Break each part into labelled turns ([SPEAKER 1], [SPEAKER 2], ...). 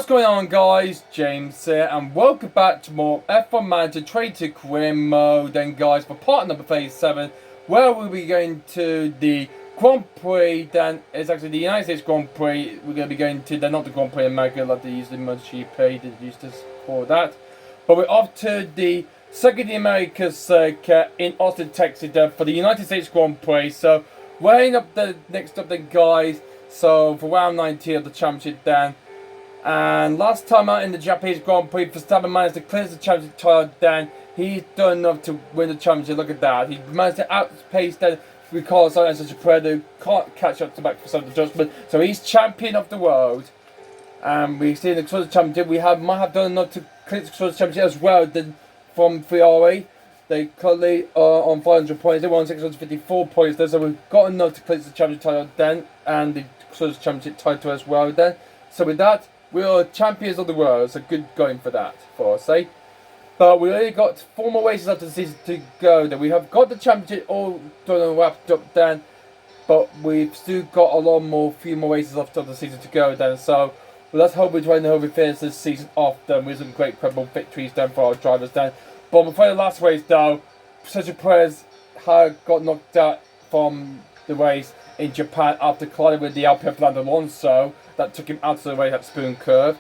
[SPEAKER 1] What's going on, guys? James here, and welcome back to more F1 Manager Train to Career Mode. Then, guys, for part number 37, where we'll be going to the Grand Prix. Then it's actually the United States Grand Prix. We're going to be going to not the Grand Prix America, like they usually MotoGP. They used to for that, but we're off to the Second America circuit in Austin, Texas, then for the United States Grand Prix. So weighing up the next up, then, guys. So for round 19 of the championship, then. And last time out in the Japanese Grand Prix, Verstappen managed to clear the championship title. Then he's done enough to win the championship. Look at that. He managed to outpace then Carlos Sainz and Prado. Can't catch up to back for some adjustment. So he's champion of the world. And we see the Constructors' Championship. We might have done enough to clear the Constructors' Championship as well. Then from Ferrari, they currently are on 500 points. They won 654 points there. So we've got enough to clear the championship title then, and the Constructors' Championship title as well then. So with that, we are champions of the world, so good going for that, for us, eh? But we only got 4 more races after the season to go. Then we have got the championship all done and wrapped up then, but we've still got few more races after the season to go then. So let's hope we try and finish this season off then with some great credible victories then for our drivers then. But before the last race though, Sergio Perez had got knocked out from the race in Japan after colliding with the Alpine Fernando Alonso. That took him out of the race at Spoon Curve.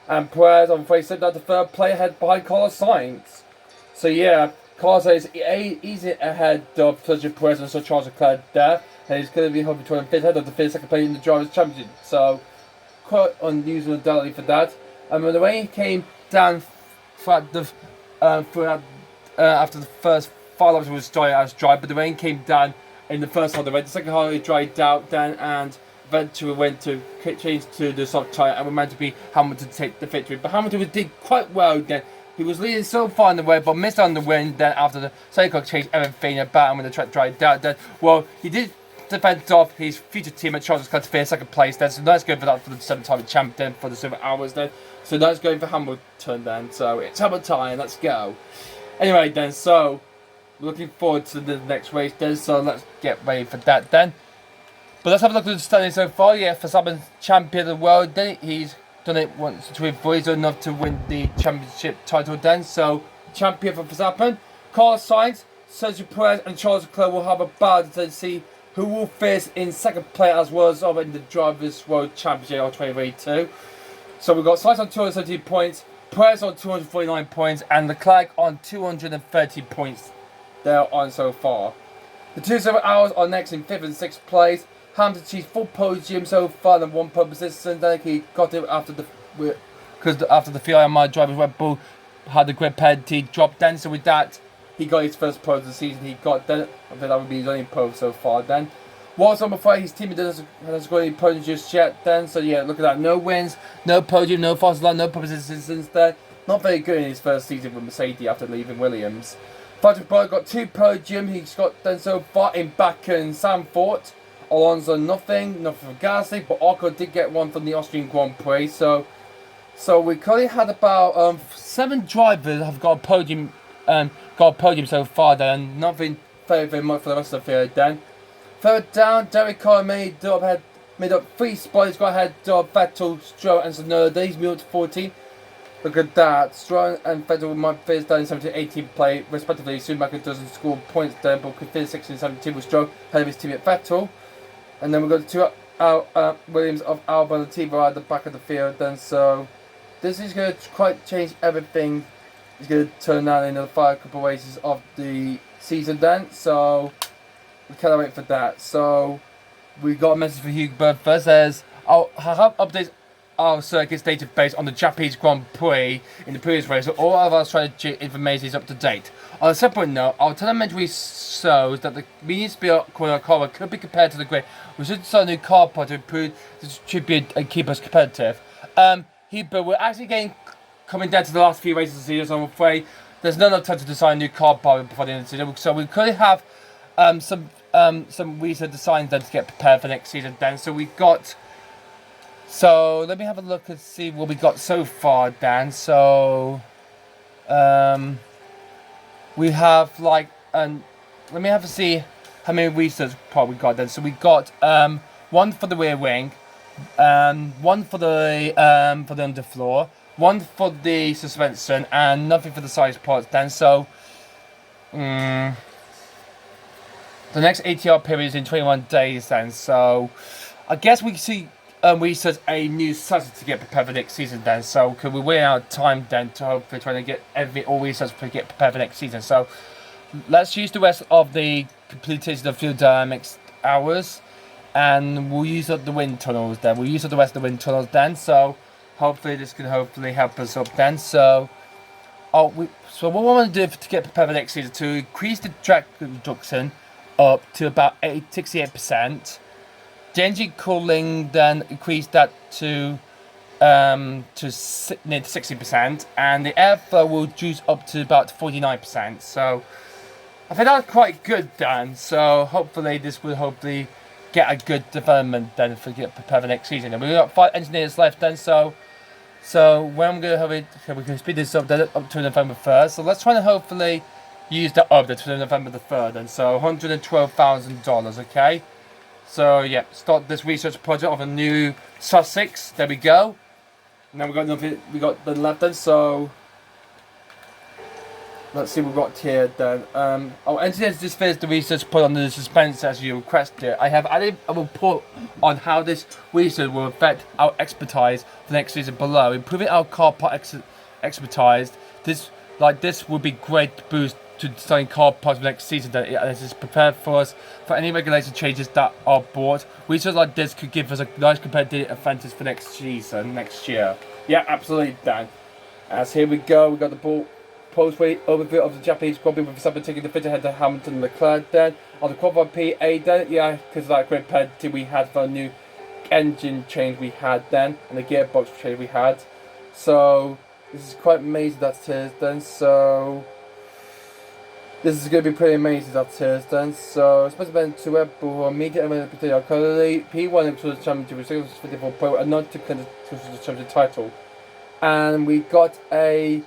[SPEAKER 1] And Perez, I'm afraid, said that the third play ahead behind Carlos Sainz. So yeah, Carlos is easy ahead of Sergio Perez and Sir Charles Leclerc there. And he's going to be hoping to fifth ahead of the fifth second place in the Drivers' Championship. So quite unusual undoubtedly for that. And when the rain came down after the first 5 laps was dry, but the rain came down in the first half of the race. The second half it dried out then, and eventually went to change to the soft tyre, and we're meant to be Hamilton to take the victory. But Hamilton did quite well then. He was leading so far in the way, but missed on the win then after the safety car changed everything about, and when the track dried out then. Well, he did defend off his future teammate Charles Leclerc to finish second place then, so nice going for that for the 7-time champion for the Silver Hours then. So nice going for Hamilton then. So it's Hamilton time, let's go. Anyway then, so looking forward to the next race then, so let's get ready for that then. But let's have a look at the standings so far. Yeah, Verstappen champion of the world then. He's done it once before. He's done enough to win the championship title then. So champion for Verstappen. Carlos Sainz, Sergio Perez and Charles Leclerc will have a battle to see who will finish in second place as well as in the Drivers' World Championship of 2022. So we've got Sainz on 217 points, Perez on 249 points, and Leclerc on 230 points. They're on so far. The 2 7 hours are next in 5th and 6th place. Hamilton achieved 4 podiums so far and 1 pole position. Then he got it after the Ferrari drivers Red Bull had the grid penalty dropped then. So with that, he got his first pole of the season. He got then. I think that would be his only pole so far then. Whilst I'm afraid his team hasn't got any podiums just yet then. So yeah, look at that. No wins, no podium, no fast line, no pole positions since then. Not very good in his first season with Mercedes after leaving Williams. Patrick Bowyer got 2 podiums. He's got then so far in Baku and Zandvoort. Alonso nothing for Gasly, but Ocon did get one from the Austrian Grand Prix. So we currently had about 7 drivers have got a podium so far then, and nothing very much for the rest of the field then. Further down, Derek Carr made up 3 spots, got ahead of Vettel, Stroll and Tsunoda. He's moved to 14. Look at that. Stroll and Vettel might finish down in 17 18 play respectively. Schumacher doesn't score points there, but could finish 16 17 with Stroll ahead of his teammate Vettel. And then we've got 2 Williams of Alba and Latifi at the back of the field then. So this is going to quite change everything. It's going to turn out in the final couple of races of the season then. So we cannot wait for that. So we got a message for Hugh Bird first. Says, I'll have updates our circuit's database on the Japanese Grand Prix in the previous race, so all of our strategy information is up to date. On a separate note, our telemetry shows that the medium speed corner car could be compared to the grid. We should start a new car part to improve the distribute and keep us competitive. But we're actually coming down to the last few races of the season, so I'm afraid there's not enough time to design a new car part before the end of the season. So we could have some recent designs then to get prepared for next season then. So let me have a look and see what we got so far, Dan. So we have let me have to see how many research part we got then. So we got 1 for the rear wing, One for the underfloor, one for the suspension, and nothing for the side parts. Then so, the next ATR period is in 21 days. Then so, I guess we see research a new strategy to get prepared for next season. Then so, could we wait out time then to hopefully try to get all research to get prepared for next season. So, let's use the rest of the completion of fuel dynamics hours. And we'll use up the wind tunnels then. We'll use up the rest of the wind tunnels then. So hopefully this can hopefully help us up then. So what we want to do to get prepared for next season to increase the track reduction up to about 68%. The engine cooling then increase that to near 60%, and the airflow will reduce up to about 49%. So I think that's quite good then. So hopefully this will hopefully get a good development then for get prepared for next season. And we've got 5 engineers left then, so when I'm gonna have it, we can speed this up then up to November 1st. So let's try to hopefully use that up to November the 3rd, and so $112,000. Okay, so yeah, start this research project of a new Sussex. There we go. Now we got nothing. We got the left then. So let's see what we've got here then. Our engineers just finished the research put on the suspense as you requested. I have added a report on how this research will affect our expertise for next season below. Improving our car part expertise. This will be great boost to selling car parts for next season. That it is prepared for us for any regulation changes that are brought. Research like this could give us a nice competitive advantage for next season, next year. Yeah, absolutely, Dan. As here we go, we got the ball. Post-weight overview of the Japanese Grand Prix with Verstappen taking the figure head to Hamilton and Leclerc then. On the qualifying P8 then, yeah, because of that great penalty we had for a new engine change we had then, and the gearbox change we had. So, this is quite amazing that's it then, so this is going to be pretty amazing that's it then. So, supposed to be to Red Bull, media and particular currently P1 to the championship, 54 pro, and not to the championship title. And we got a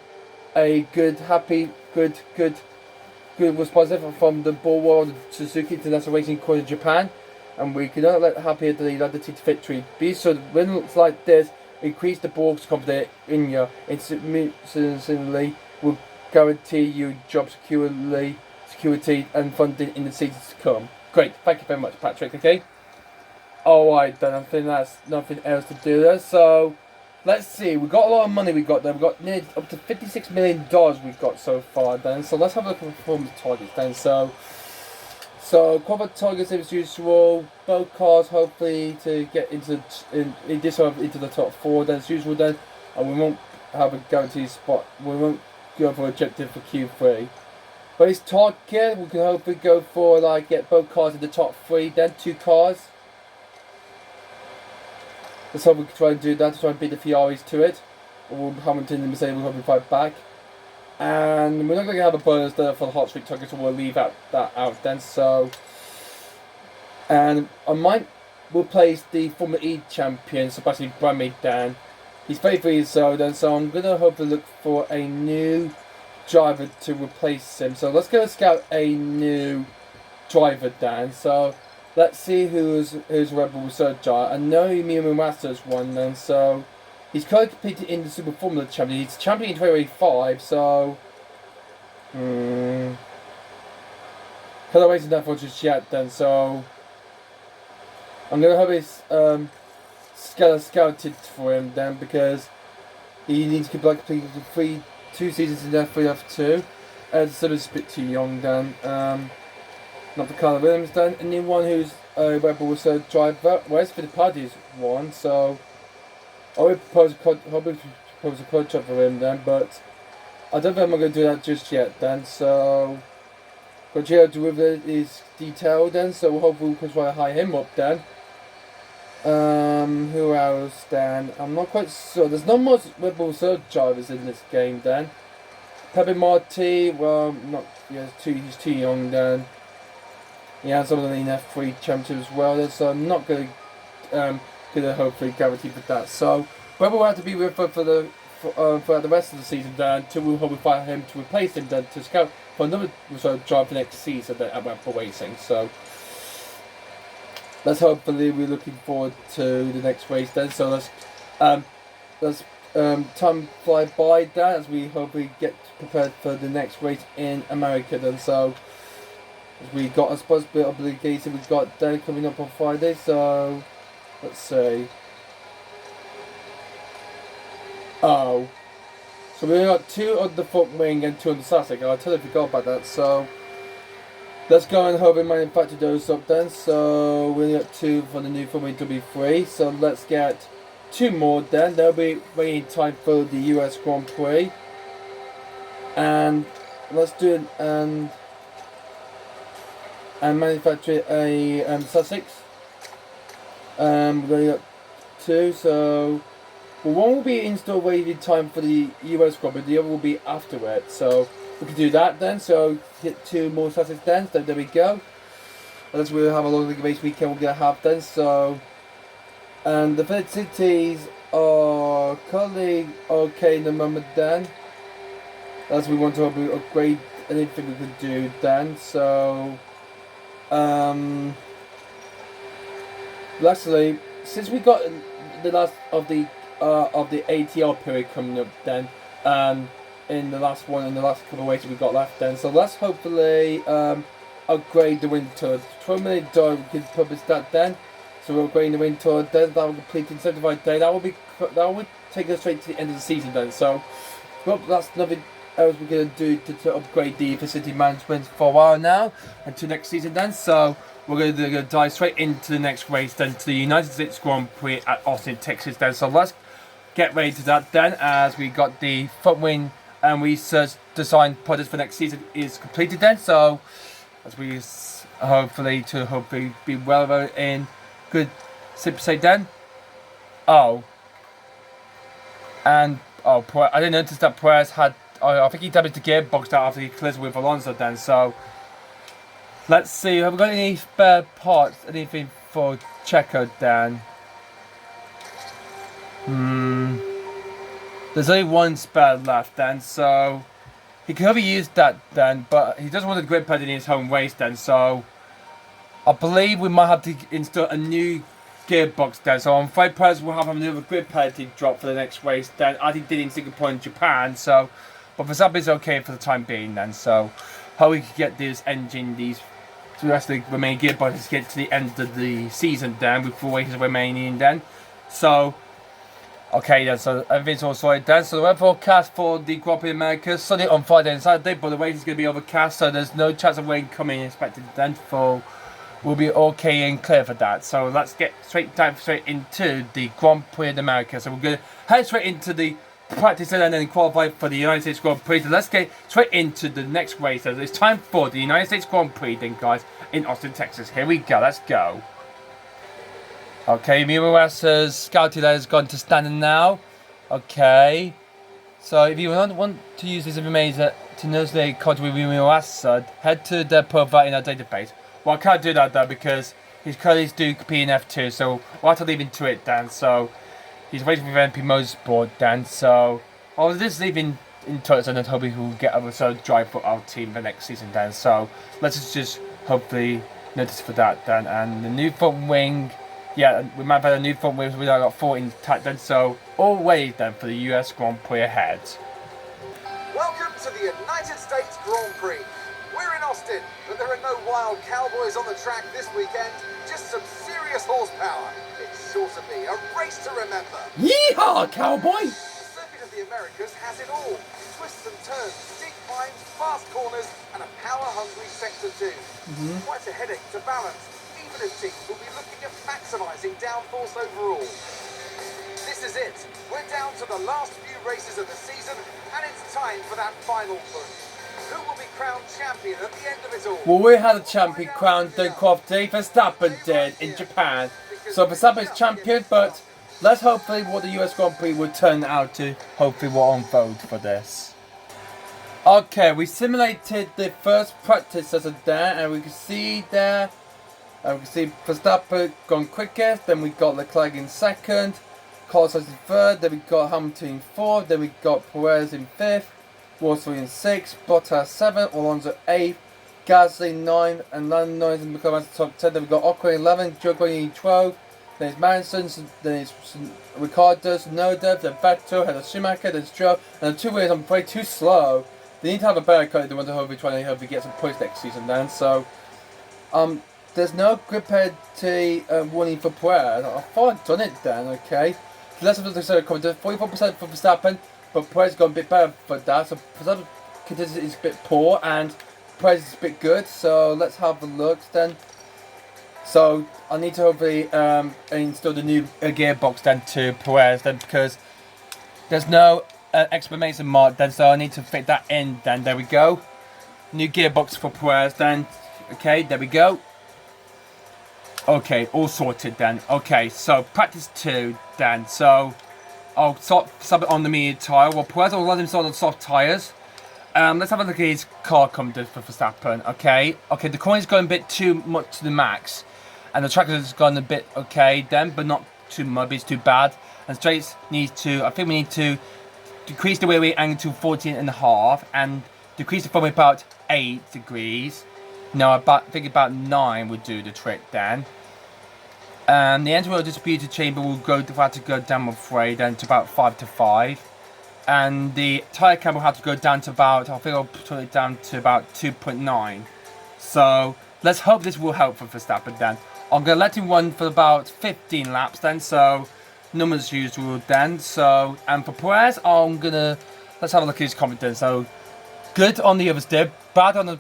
[SPEAKER 1] good response from the Bull World Suzuki International Racing Court in Japan, and we cannot let happy the United States victory. Be so wins like this increase the Bull's confidence in you. Instantly will guarantee you job security and funding in the seasons to come. Great, thank you very much, Patrick. Okay. Alright then, I think that's nothing else to do there. So let's see, we've got a lot of money we got there. We've got nearly up to $56 million we've got so far then. So let's have a look at the performance targets then. So corporate targets as usual, both cars hopefully to get into the top 4 then as usual then. And we won't have a guaranteed spot, we won't go for objective for Q3. But it's target, we can hopefully go for get both cars in the top 3 then, 2 cars. Let's hope we can try and do that to try and beat the Ferraris to it. Or Hamilton and Mercedes will probably fight back. And we're not going to have a bonus there for the hot streak target, so we'll leave that out then. So, and I might replace the Formula E champion, Sebastian Buemi then. He's 33 years old then, so I'm going to hopefully look for a new driver to replace him. So let's go scout a new driver then. So let's see who's Red Bull Research driver. I know Miyu Masters won then, so he's currently competing in the Super Formula Champion. He's champion in 2025, so can't wait that for just yet then. So I'm gonna have his scouted for him then, because he needs to complete 2 seasons in F3 F2. So it's a bit too young then. Not for Carl Williams then. A new one who's Red Bull Research driver. Where's Fittipaldi's one? So I would propose a contract for him then, but I don't think I'm going to do that just yet then. So Gojira Derivative is detailed then, so hopefully we can try to hire him up then. Who else then? I'm not quite sure. There's not much Red Bull Research drivers in this game then. Pepe Marti, well, not, yeah, he's too young then. Yeah, some of the F3 championship as well then, so I'm not going to hopefully guarantee for that. So Red will have to be with for the rest of the season then, until we'll hopefully find him to replace him then, to scout for another drive for next season then at Red Bull Racing. So let's hopefully we're looking forward to the next race then. So let's time fly by that as we hopefully get prepared for the next race in America then. So we got a suppose bit obligation. We've got Dan coming up on Friday. So let's see. Oh, so we got 2 on the front wing and 2 on the Sussex. I totally forgot about that. So let's go and hope we manufacture those up then. So we got 2 for the new front wing to be free. So let's get 2 more then. They'll be waiting time for the US Grand Prix. And let's do it and manufacture a Sussex. We're going to get 2. So. Well, one will be installed waiting time for the US Grand Prix, the other will be after it. So we can do that then. So hit 2 more Sussex then. So there we go. Unless we have a long race weekend, we're gonna have then. So and the felicities are currently okay in the moment then. As we want to upgrade anything we could do then. So lastly, since we got the last of the ATL period coming up then, in the last couple of races we got left then. So let's hopefully upgrade the wind tour. 12 minute door, we can publish that then. So we're upgrading the wind tour then. That will complete in 75 days. That will take us straight to the end of the season then. So well, that's nothing else we're gonna do to upgrade the facility management for a while now until next season then. So we're going to dive straight into the next race then, to the United States Grand Prix at Austin, Texas then. So let's get ready to that then, as we got the front wing and research design project for next season is completed then. So as we hopefully be well in good say then. I didn't notice that Perez had, I think he damaged the gearbox out after he collision with Alonso then. So let's see, have we got any spare parts, anything for Checo then? There's only 1 spare left then, so he could have used that then, but he doesn't want the grid pad in his home race then, so I believe we might have to install a new gearbox then. So I'm afraid Perez will have another grid pad to drop for the next race then, as he did in Singapore and Japan. So, but Verstappen's okay for the time being then. So how we can get this engine, the rest of the remaining gearboxes, get to the end of the season then, with 4 races remaining then. So okay then, so everything's all sorted then. So the weather forecast for the Grand Prix America, sunny on Friday and Saturday, but the race is going to be overcast, so there's no chance of rain coming expected then. For we'll be okay and clear for that. So let's get dive straight into the Grand Prix of America. So we're going to head straight into the practice and then qualify for the United States Grand Prix. So let's get straight into the next race. So it's time for the United States Grand Prix then, guys, in Austin, Texas. Here we go, let's go. Okay, Mira's scouted has gone to standing now. Okay, so if you want to use this information to know the contact with Miras, head to their profile in our database. Well, I can't do that though because his colleagues do compete in F2, so we'll have to leave him to it then. So he's waiting for MP Motorsport then. So I'll just leave him in touch and then hopefully he'll get a drive for our team for next season then. So let's just hopefully notice for that then. And the new front wing. Yeah, we might have had a new front wing, we now got 4 intact then, so all ready then for the US Grand Prix ahead.
[SPEAKER 2] Welcome to the United States Grand Prix. We're in Austin, but there are no wild cowboys on the track this weekend, just some serious horsepower. It's sure to be a race to remember.
[SPEAKER 1] Yeehaw, cowboy!
[SPEAKER 2] The Circuit of the Americas has it all. Twists and turns, steep climbs, fast corners, and a power-hungry Sector 2. Quite a headache to balance. Even as teams will be looking at maximising downforce overall. This is it. We're down to the last few races of the season, and it's time for that final push. Who will be crowned champion at the end of it all?
[SPEAKER 1] Well, we had a champion crowned in quality. Verstappen did in Japan. So Verstappen is champion, but let's hopefully what the US Grand Prix will turn out to hopefully will unfold for this. Okay, we simulated the first practice as of there, and we can see there. We can see Verstappen gone quickest, then we got Leclerc in second, Carlos in third, then we got Hamilton in fourth, then we got Perez in fifth, Russell in sixth, Bottas seventh, Alonso eighth,
[SPEAKER 3] Gasly 9, and Lando 9 in the top 10. Then we've got Ocon 11, Giovinazzi 12. Then it's Manson, then it's Ricciardo, Tsunoda, then Vettel, then Schumacher, then Stroll. And the 2 wheels, I'm afraid, too slow. They need to have a better car. They want to hopefully try to hopefully get some points next season then. So, there's no grid penalty warning for Perez. I thought I'd done it then, okay. So let's have a look at the comment. 44% for Verstappen, but Perez got a bit better for that. So Verstappen consistency is a bit poor and Perez is a bit good. So let's have a look then. So I need to hopefully install the new gearbox then to Perez then, because there's no exclamation mark then, so I need to fit that in then. There we go. New gearbox for Perez then. Okay, there we go. Okay, all sorted then. Okay, so practice 2 then. So I'll sub it on the medium tyre. Well, Perez will let him start on soft tyres. Let's have a look at his car coming for Verstappen. Okay, the corner's going a bit too much to the max, and the track has gone a bit okay then, but not too muddy, it's too bad. And straights needs to, I think we need to decrease the wheel angle to 14.5 and decrease the front wheel about 8 degrees. No, I think about 9 would do the trick then. The engine wheel distributor chamber will have to go down, I'm afraid, then to about 5 to 5. And the tyre cam will have to go down to about, I think I'll put it down to about 2.9. So let's hope this will help for Verstappen then. I'm going to let him run for about 15 laps then, so numbers as usual then. So, and for Perez, let's have a look at his confidence. So, good on the others did, bad on the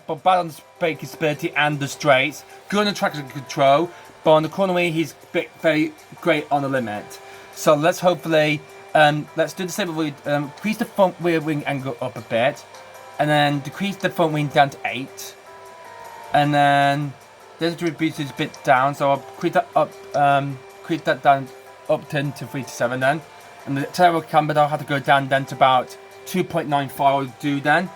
[SPEAKER 3] braking stability and the straights, good on the traction control, but on the corner wheel he's very great on the limit. So let's hopefully, let's do the same with, increase the front rear wing angle up a bit, and then decrease the front wing down to 8, and then there's the distributor a bit down, so I'll create that up, create that down up 10 to 3 to 7 then, and the turbo camber I'll have to go down then to about 2.95 I'll do then.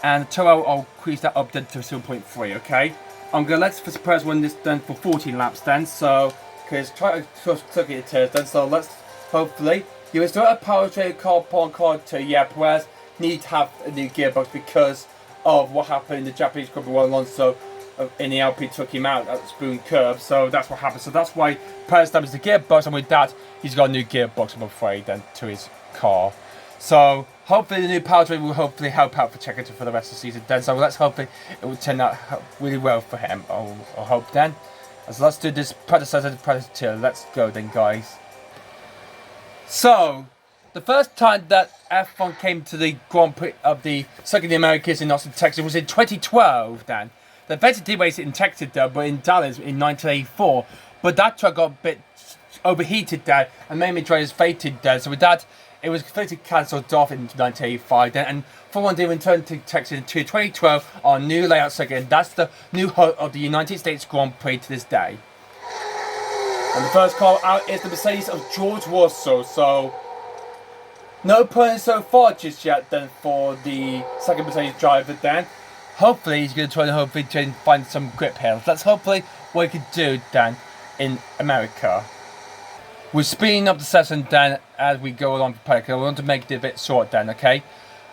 [SPEAKER 3] And the turbo, I'll increase that up then to 0.3, okay? I'm going to let Perez run this then for 14 laps then, so, because try to look at it then, so let's hopefully, you will still have a powertrain car 2, yeah, Perez need to have a new gearbox because of what happened in the Japanese Grand Prix while Alonso in the LP took him out at the Spoon Curve, so that's what happened. So that's why Perez damaged the gearbox, and with that, he's got a new gearbox, I'm afraid, then, to his car. So hopefully the new powertrain will hopefully help out for Checo for the rest of the season then. So let's hope it will turn out really well for him. I hope then. So let's do this predecessor to Predator 2. Let's go then, guys. So the first time that F1 came to the Grand Prix of the Circuit of the Americas in Austin, Texas was in 2012 then. The event did race it in Texas though, but in Dallas in 1984. But that track got a bit overheated there and made me drivers fated there. So with that, it was completely cancelled off in 1985 then, and Formula 1 did return to Texas in 2012 on new layout circuit, and that's the new home of the United States Grand Prix to this day. And the first car out is the Mercedes of George Russell, so no points so far just yet then for the second Mercedes driver then. Hopefully he's going to try and find some grip here. That's hopefully what he could do then in America. We're speeding up the session then as we go along for Perez. I want to make it a bit short then, okay?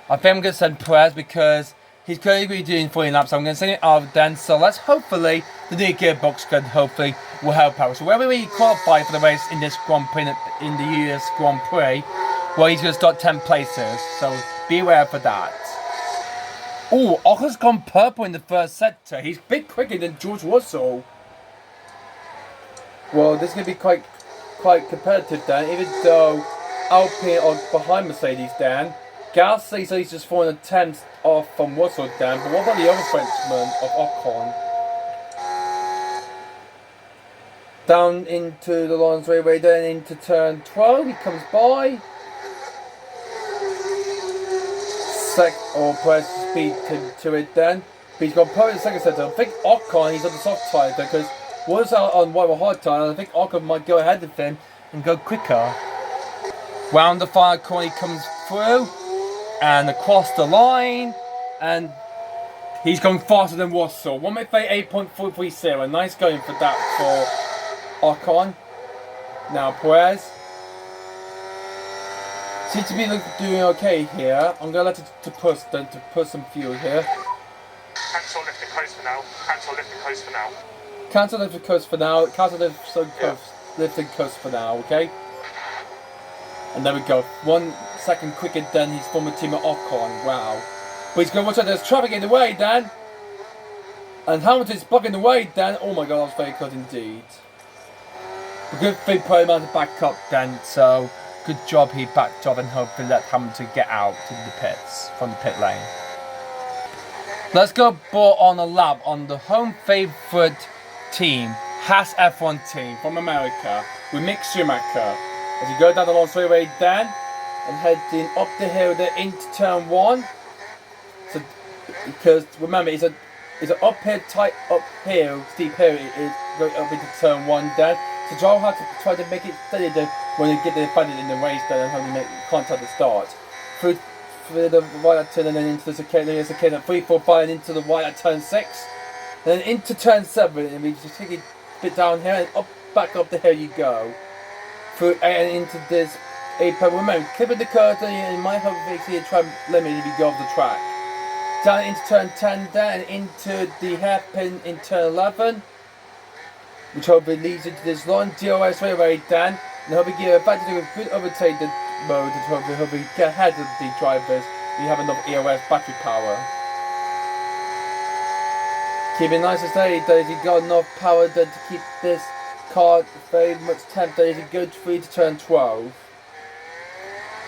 [SPEAKER 3] I think I'm going to send Perez because he's going to be doing 40 laps, so I'm going to send it out then. So let's hopefully, the new gearbox can hopefully will help out. So wherever we qualify for the race in this Grand Prix, in the US Grand Prix, well, he's going to start 10 places. So be aware for that. Oh, Ocon's gone purple in the first sector. He's a bit quicker than George Russell. Well, this is going to be quite competitive then, even though Alpine are behind Mercedes then. Gasly says he's just 4 tenths off from Russell then, but what about the other Frenchman of Ocon? Down into the Lawrence Railway, then into turn 12, he comes by. Perez speed to it then. But he's got Perez in the second sector. I think Ocon, he's on the soft tyre then, because was out on white or hard tyre, and I think Ocon might go ahead of him and go quicker. Round the final corner, he comes through and across the line, and he's going faster than Russell. 1:38.430. Nice going for that for Ocon. Now Perez seems to be doing okay here. I'm gonna let it to push some fuel here.
[SPEAKER 4] Cancel lifting coast for now. Cancel lifting coast for now.
[SPEAKER 1] Cancel lifting coast for now. Cancel lifting coast for now, okay? And there we go. 1 second quicker than his former teammate Ocon. Wow. But he's going to watch out. There's traffic in the way, Dan. And Hamilton's blocking the way, Dan. Oh my god, that was very close indeed. A good thing Perry managed to back up, Dan. So, good job he backed up and hopefully let Hamilton get out to the pits, from the pit lane. Let's go ball on a lap on the home favourite team, Haas F1 team from America, with Mick Schumacher. As you go down the long straightaway, Dan, and heading up the hill there into turn 1. So, because remember, it's an uphill, steep hill. It is going up into turn 1, Dan. So Joel had to try to make it steady there when you get the fighting in the race, then and how you make contact at the start. Through the right at turn and then into the chicane at 3, 4, 5 and into the right at turn 6. Then into turn 7 and we just take it a bit down here and up, back up the hill you go. Through and into this 8 point. Remember, clipping the curtain and you might have a tram limit if you go off the track. Down into turn 10 there and into the hairpin in turn 11. Which hopefully leads into this long DOS straightaway, Dan. And hopefully get back to do a good overtake mode to hopefully get ahead of the drivers. You have enough EOS battery power. Keep it nice and steady, though, if you got enough power then to keep this car very much tempted as you go through to turn 12.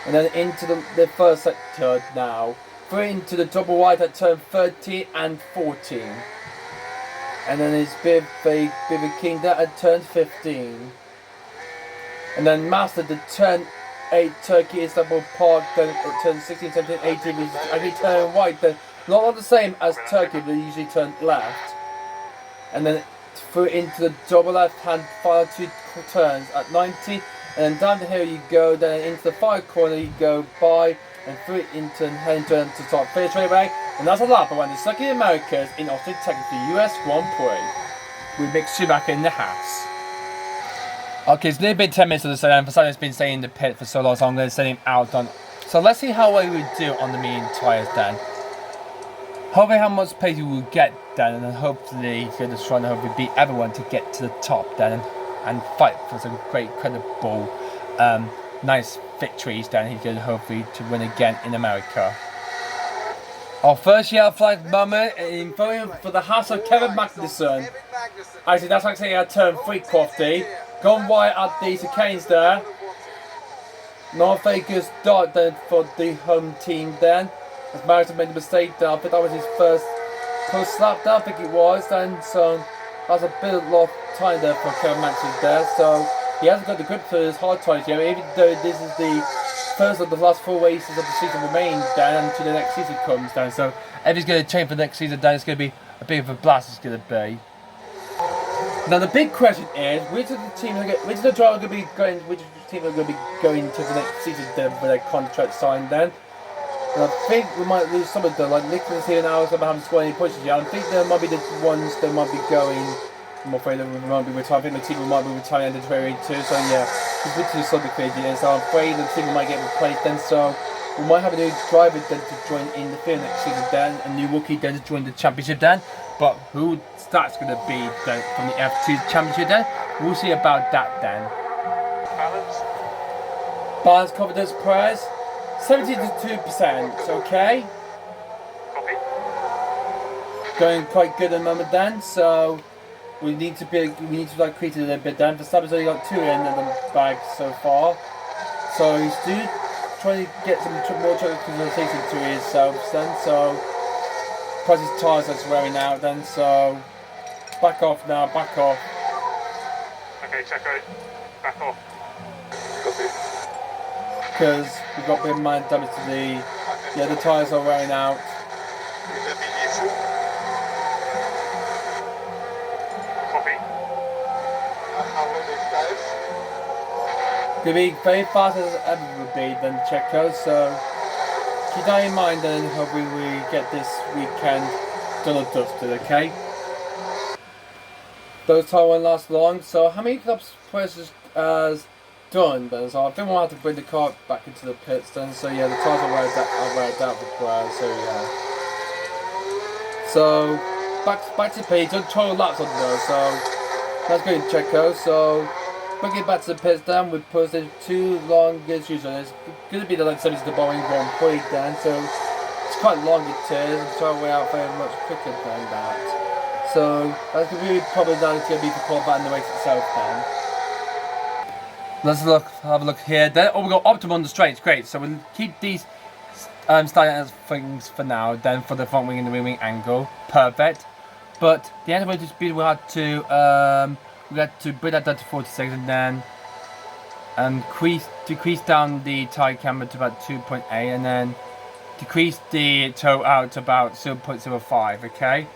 [SPEAKER 1] And then into the first sector now. Through into the double wide at turn 13 and 14. And then it's Bibby King there at turn 15. And then Master the turn 8 Turkey Istanbul Park, then at turn 16, 17, 18, which is actually turn right, then not the same as Turkey, but they usually turn left. And then through into the double left hand final 2 turns at 90, and then down the hill you go, then into the far corner you go by, and through into and heading to start finish straightaway. And that's a lap around the Circuit of Americas in Austin, Texas, the US Grand Prix. With Mick Schumacher in the house. Okay, it's nearly been 10 minutes of the session. Verstappen's been staying in the pit for so long, so I'm going to send him out on. So let's see how well we do on the medium tyres, Dan. Hopefully how much pace we will get, Dan, and hopefully he's going to try and hopefully beat everyone to get to the top, Dan, and fight for some great, credible, nice victories, Dan. He's going to hopefully to win again in America. Our first yellow flag moment in voting for the house of Kevin Magnussen. Actually, that's actually at turn 3, Crofty. Gone wide at the chicanes there. North Vegas start then for the home team then. As Magnussen made a mistake there. I think that was his first post slap there, I think it was. And so that's a bit of lost time there for Kevin Magnussen there. So he hasn't got the grip for his hard tires yet, even though this is the first of the last 4 races of the season remain down until the next season comes down. So if he's going to change for the next season down, it's going to be a bit of a blast. It's going to be. Now the big question is, which of the team which of the driver going to be going, which team are going to be going to the next season then with their contract signed then? And I think we might lose some of them, like Nicholas here now, so haven't scored any pushes yet. I think there might be the ones that might be going. I'm afraid that we might be retiring. I think the team might be retiring under 2022. So yeah, it's good to sort of crazy. And so I'm afraid the team might get replaced then. So we might have a new driver then to join in the field next season then, a new rookie then to join the championship then. But who that's going to be then from the F2 championship then? We'll see about that then. Balance confidence prize 72%. Okay.
[SPEAKER 4] Copy.
[SPEAKER 1] Going quite good at the moment then. So. We need to like create a little bit then. Verstappen's only got 2 in the bag so far. So he's still trying to get some more conversation to himself then. So plus his tyres that's wearing out then. So back off now, back off.
[SPEAKER 4] Okay, check out. Back off.
[SPEAKER 1] Because we've got a bit of mind damage to the tyres are wearing out. Going to be very fast as ever would be than Checo, so keep that in mind and hopefully we get this weekend done or dusted, okay? Those time won't last long, so how many laps Perez has done then? So I think we'll have to bring the car back into the pits then, so yeah, the tyres are weared out for Perez, so yeah. So back to the page. Done 12 laps on those. So that's going to Checo. So bringing it back to the pits then, we posted 2 longest usual. It's going to be the like 70 to Boeing Grand Prix then. So it's quite long it is. It's trying to way out very much quicker than that. So that's going to be probably not going to be for qualifying the race itself then. Let's have a look here. Then, we got Optimum on the straight. Great. So we'll keep these starting as things for now. Then for the front wing and the rear wing angle, perfect. But the anti-weight speed we had to bring that down to 46 and then decrease down the tire camber to about 2.8 and then decrease the toe out to about 0.05.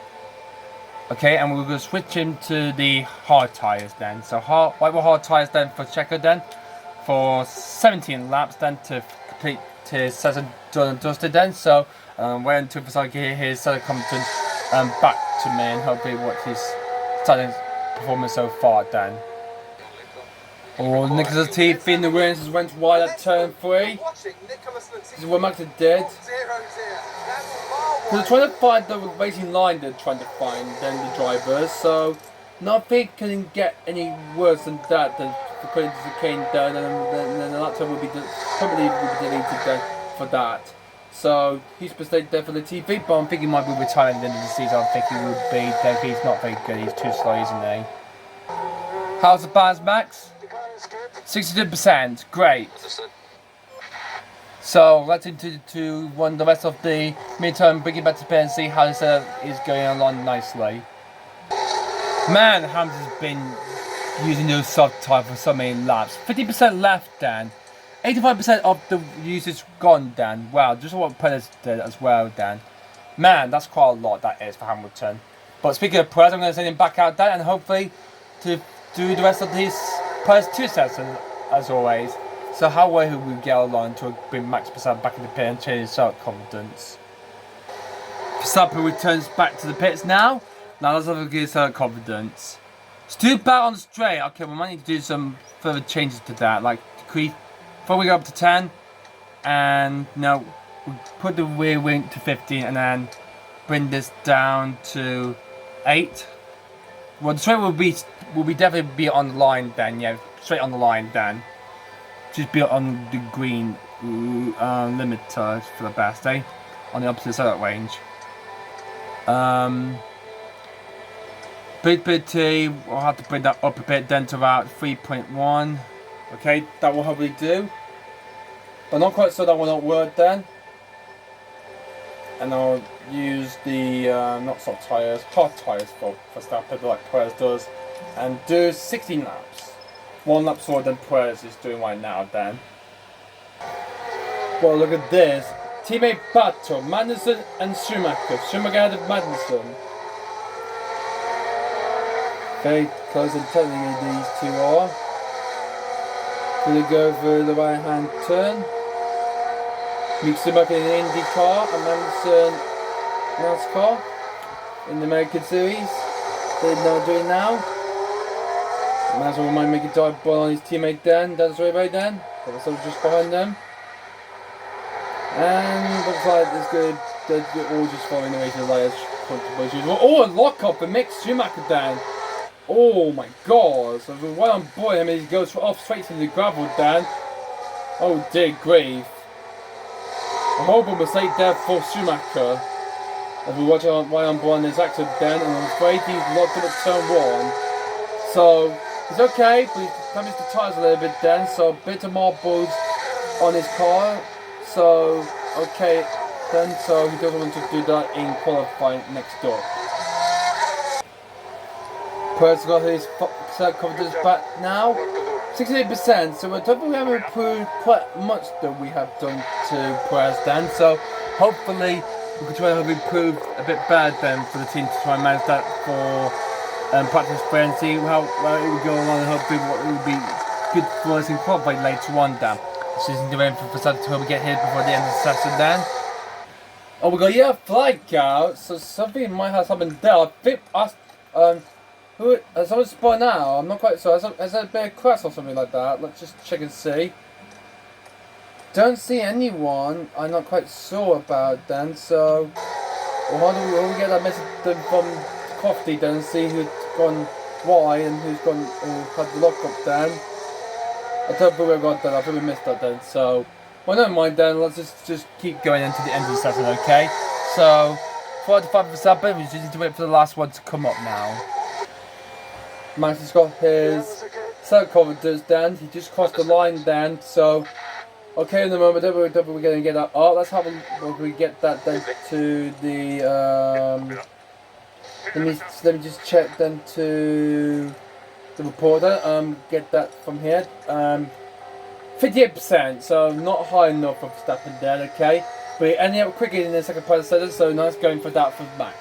[SPEAKER 1] Okay, and we're going to switch him to the hard tires then. So white hard tires then for Checo then for 17 laps then to complete his session done and dusted then. So we're into his set competence back to me and hopefully watch his starting performance so far then. Nicholas Latifi in the wins has went wide at turn 3. This is what Max did. So they're trying to find the racing line they're trying to find then the drivers, so nothing can get any worse than that than according to the Kane down and then the laptop will be probably deleted then for that. So huge mistake there for Latifi, but I'm thinking he might be retiring at the end of the season. I think he would be there. He's not very good, he's too slow, isn't he? How's the balance, Max? 62%, great. So let's into the rest of the midterm, bring it back to pit and see how this is going along nicely. Man, Hamilton has been using those soft tires for so many laps. 50% left, Dan. 85% of the usage gone, Dan. Wow, just what Perez did as well, Dan. Man, that's quite a lot that is for Hamilton. But speaking of Perez, I'm going to send him back out there and hopefully to do the rest of his Perez 2 session as always. So how well will we get along to bring Max Verstappen back in the pit and change his self-confidence? Verstappen returns back to the pits now. Now let's have a look at his self-confidence. It's too bad on the straight. Okay, we might need to do some further changes to that, like decrease before we go up to 10, and now we put the rear wing to 15, and then bring this down to 8. Well, the straight will be definitely be on the line then. Yeah, straight on the line then. Just be on the green limiter for the best, eh? On the opposite side of that range. Bit I'll have to bring that up a bit then to about 3.1. Okay, that will hopefully do. But not quite sure that will not work then. And I'll use the not soft tires, hard tires for Verstappen like Perez does, and do 16 laps. 1 lap slower than Perez is doing right now then. Well, look at this. Teammate battle, Magnussen and Schumacher. Schumacher ahead of Magnussen. Very close and technically these two are. Gonna go for the right hand turn. Mick Schumacher in the Indy car and Magnussen NASCAR in the American Series. They're now doing now. Magnussen might make a dive ball on his teammate Dan. Dan's right Dan. But so just behind them. And looks like they're all just following the race as like contributions. Oh, a lock up and Mick Schumacher Dan. Oh my god. So right on board him and he goes off straight to the gravel Dan. Oh dear grief. A horrible mistake there for Schumacher. As we watch right on board this accident Dan, and I'm afraid he's locked up at turn 1. So he's okay, but he's damaged the tyres a little bit then, so a bit of marbles on his car. So, okay then, so he doesn't want to do that in qualifying next door. Perez got his confidence back now. 68%, so I don't think we have improved quite much that we have done to Perez then, so hopefully we can try to improve a bit better then for the team to try and manage that for practice for and see how well it would go along and hopefully what it would be good for us in qualifying later on then. This isn't the end for Verstappen to get here before the end of the session then. Oh, we got flag out, so something might have happened there. I think has someone spun out? I'm not quite sure. Has there been a crash or something like that? Let's just check and see. Don't see anyone. I'm not quite sure about then. So Well, how do we get that message then from Crofty then and see who's gone why and who's gone or had the lock up then? I don't think we got that. I think we missed that then. So, well, never mind then. Let's just keep going into the end of the session, okay? So, 45 Verstappen. We just need to wait for the last one to come up now. Max has got his set confidence then. He just crossed the line then. So, okay, in the moment, we're going to get that. Oh, let's have a look. We get that then to the. Let me just check then to the reporter. Get that from here. 58%, so not high enough for Verstappen there, okay? But he ended up quicker in the second place, so nice going for that for Max.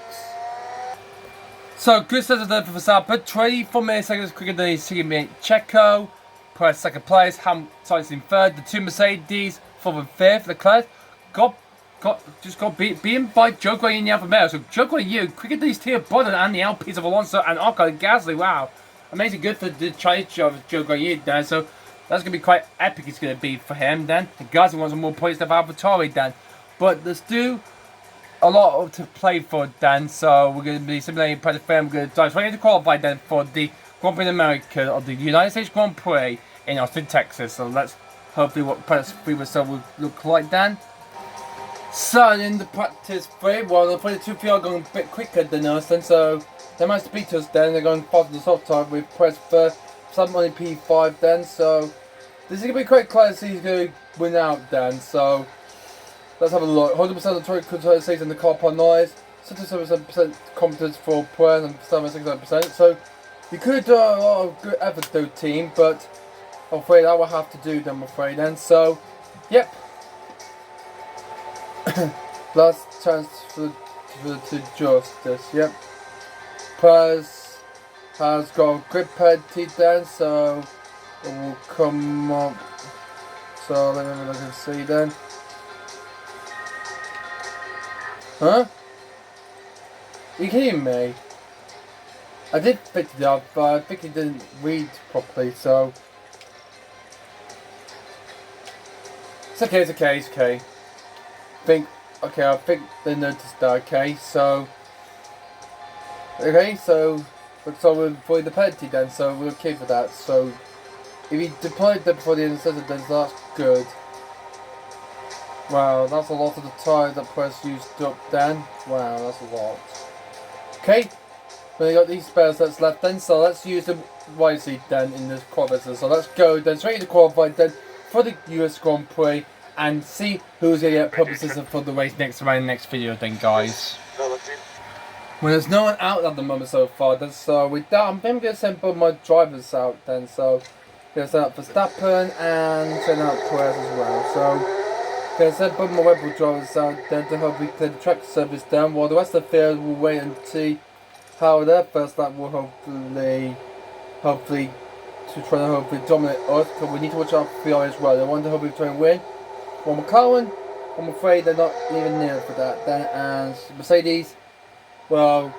[SPEAKER 1] So, good start there for Verstappen, 24 milliseconds quicker than his teammate Checo. Perez second place, Sainz in third, the two Mercedes, fourth and fifth. Leclerc got beaten by Joe Guanyu in the Alfa Romeo. So Joe Guanyu quicker than his team brother and the LPs of Alonso and Ocon and Gasly. Wow, amazing, good for the Chinese of Joe Guanyu there. So that's going to be quite epic. It's going to be for him then. The Gasly wants some more points than AlphaTauri then, but there's still a lot to play for then. So we're going to be simulating practice for him. We're going to dive straight into qualify then for the Grand Prix in America or the United States Grand Prix in Austin, Texas. So let's hopefully what practice 3 will look like then. So in the practice 3, well, the 22 are going a bit quicker than us then, so they managed to beat us then. They're going faster than the soft type with Perez first, some on P5 then, so this is going to be quite close. He's going to win out then, so let's have a look. 100% of the control season in the car per noise, 67% confidence for Perez and 69%, so you could do a lot of good effort though, team, but I'm afraid I will have to do them, I'm afraid then, so yep. Last chance to justice, yep. Perez has got a grip penalty then, so it will come up. So let me look and see then. Huh? Are you kidding me? I did pick it up, but I think it didn't read properly, so it's okay, it's okay, it's okay. I think they noticed that, okay, so we'll avoid the penalty then, so we're okay for that. So if he deployed them before the end of the session, then that's good. Wow, that's a lot of the time that Perez used up then. Wow, that's a lot. Okay, we got these spares that's left then, so let's use them wisely then in this qualifier. So let's go then straight to qualify then for the US Grand Prix and see who's going to get pole position for the race next round, next video then, guys. Well, there's no one out at the moment so far then, so with that I'm going to send both my drivers out then, so I'm going to send out Verstappen and send out Perez as well. So I'm going to send both my Red Bull drivers out then to hopefully clear the track surface down, while the rest of the field will wait and see how their first lap will hopefully to try to hopefully dominate us, because we need to watch out for Ferrari as well. They want to hopefully try and win. Well, McLaren, I'm afraid they're not even near for that then, and Mercedes, well,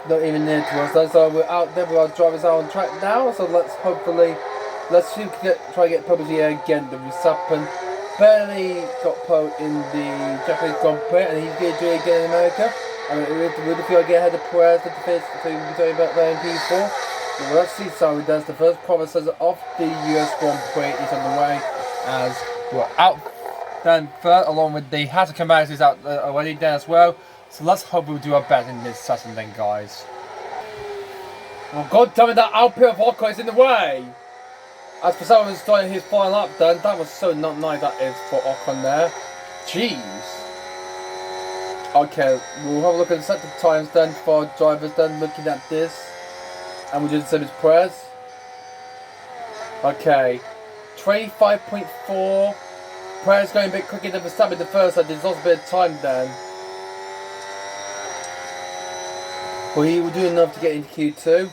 [SPEAKER 1] not even near to us then, so we're out there with our drivers out on track now, so let's see if we can try to get pole here again. The Verstappen barely got pole in the Japanese Grand Prix, and he's going to do it again in America. I mean, with the field get ahead of Perez at the fifth, so we can be talking about that in P4. Well, let's see how he does. The first qualifier of the US Grand Prix is on the way, as we're out then third, along with the Hatter Commanders out already then as well. So let's hope we'll do our best in this session then, guys. Oh god damn it, that Alpine of Ocon is in the way! As for someone starting his final lap then, that was so not nice that is for Ocon there. Jeez. Okay, we'll have a look at the set of times then for our drivers then, looking at this. And we'll do the same as Perez. Okay, 25.4. Perez going a bit quicker than Verstappen the first, so there's lost a bit of time then. Well, he will do enough to get into Q2.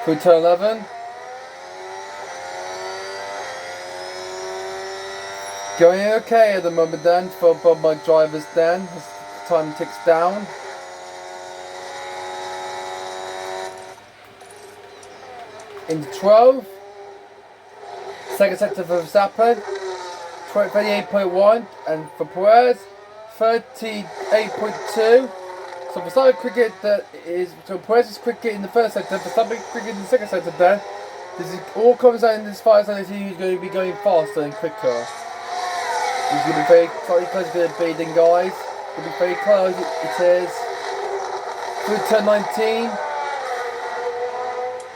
[SPEAKER 1] Through turn 11. Going okay at the moment then for both my drivers then, as time ticks down. Into 12. Second sector for Verstappen, 38.1, and for Perez, 38.2. So Verstappen quicker so Perez is quicker in the first sector, Verstappen quicker in the second sector then. This is, all comes out in this fire zone is he's going to be going faster and quicker. He's going to be very close to be then guys. Going to be very close, it is. Through turn 19.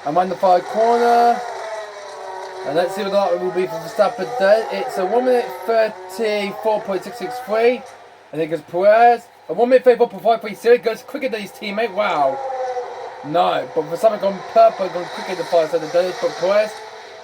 [SPEAKER 1] I'm on the far corner. And let's see what that will be for Verstappen then. It's a 1 minute 34.663. And then goes Perez. A 1 minute 34.530 goes quicker than his teammate. Wow. No, but Verstappen gone purple, gone quicker than the first set of days, but Perez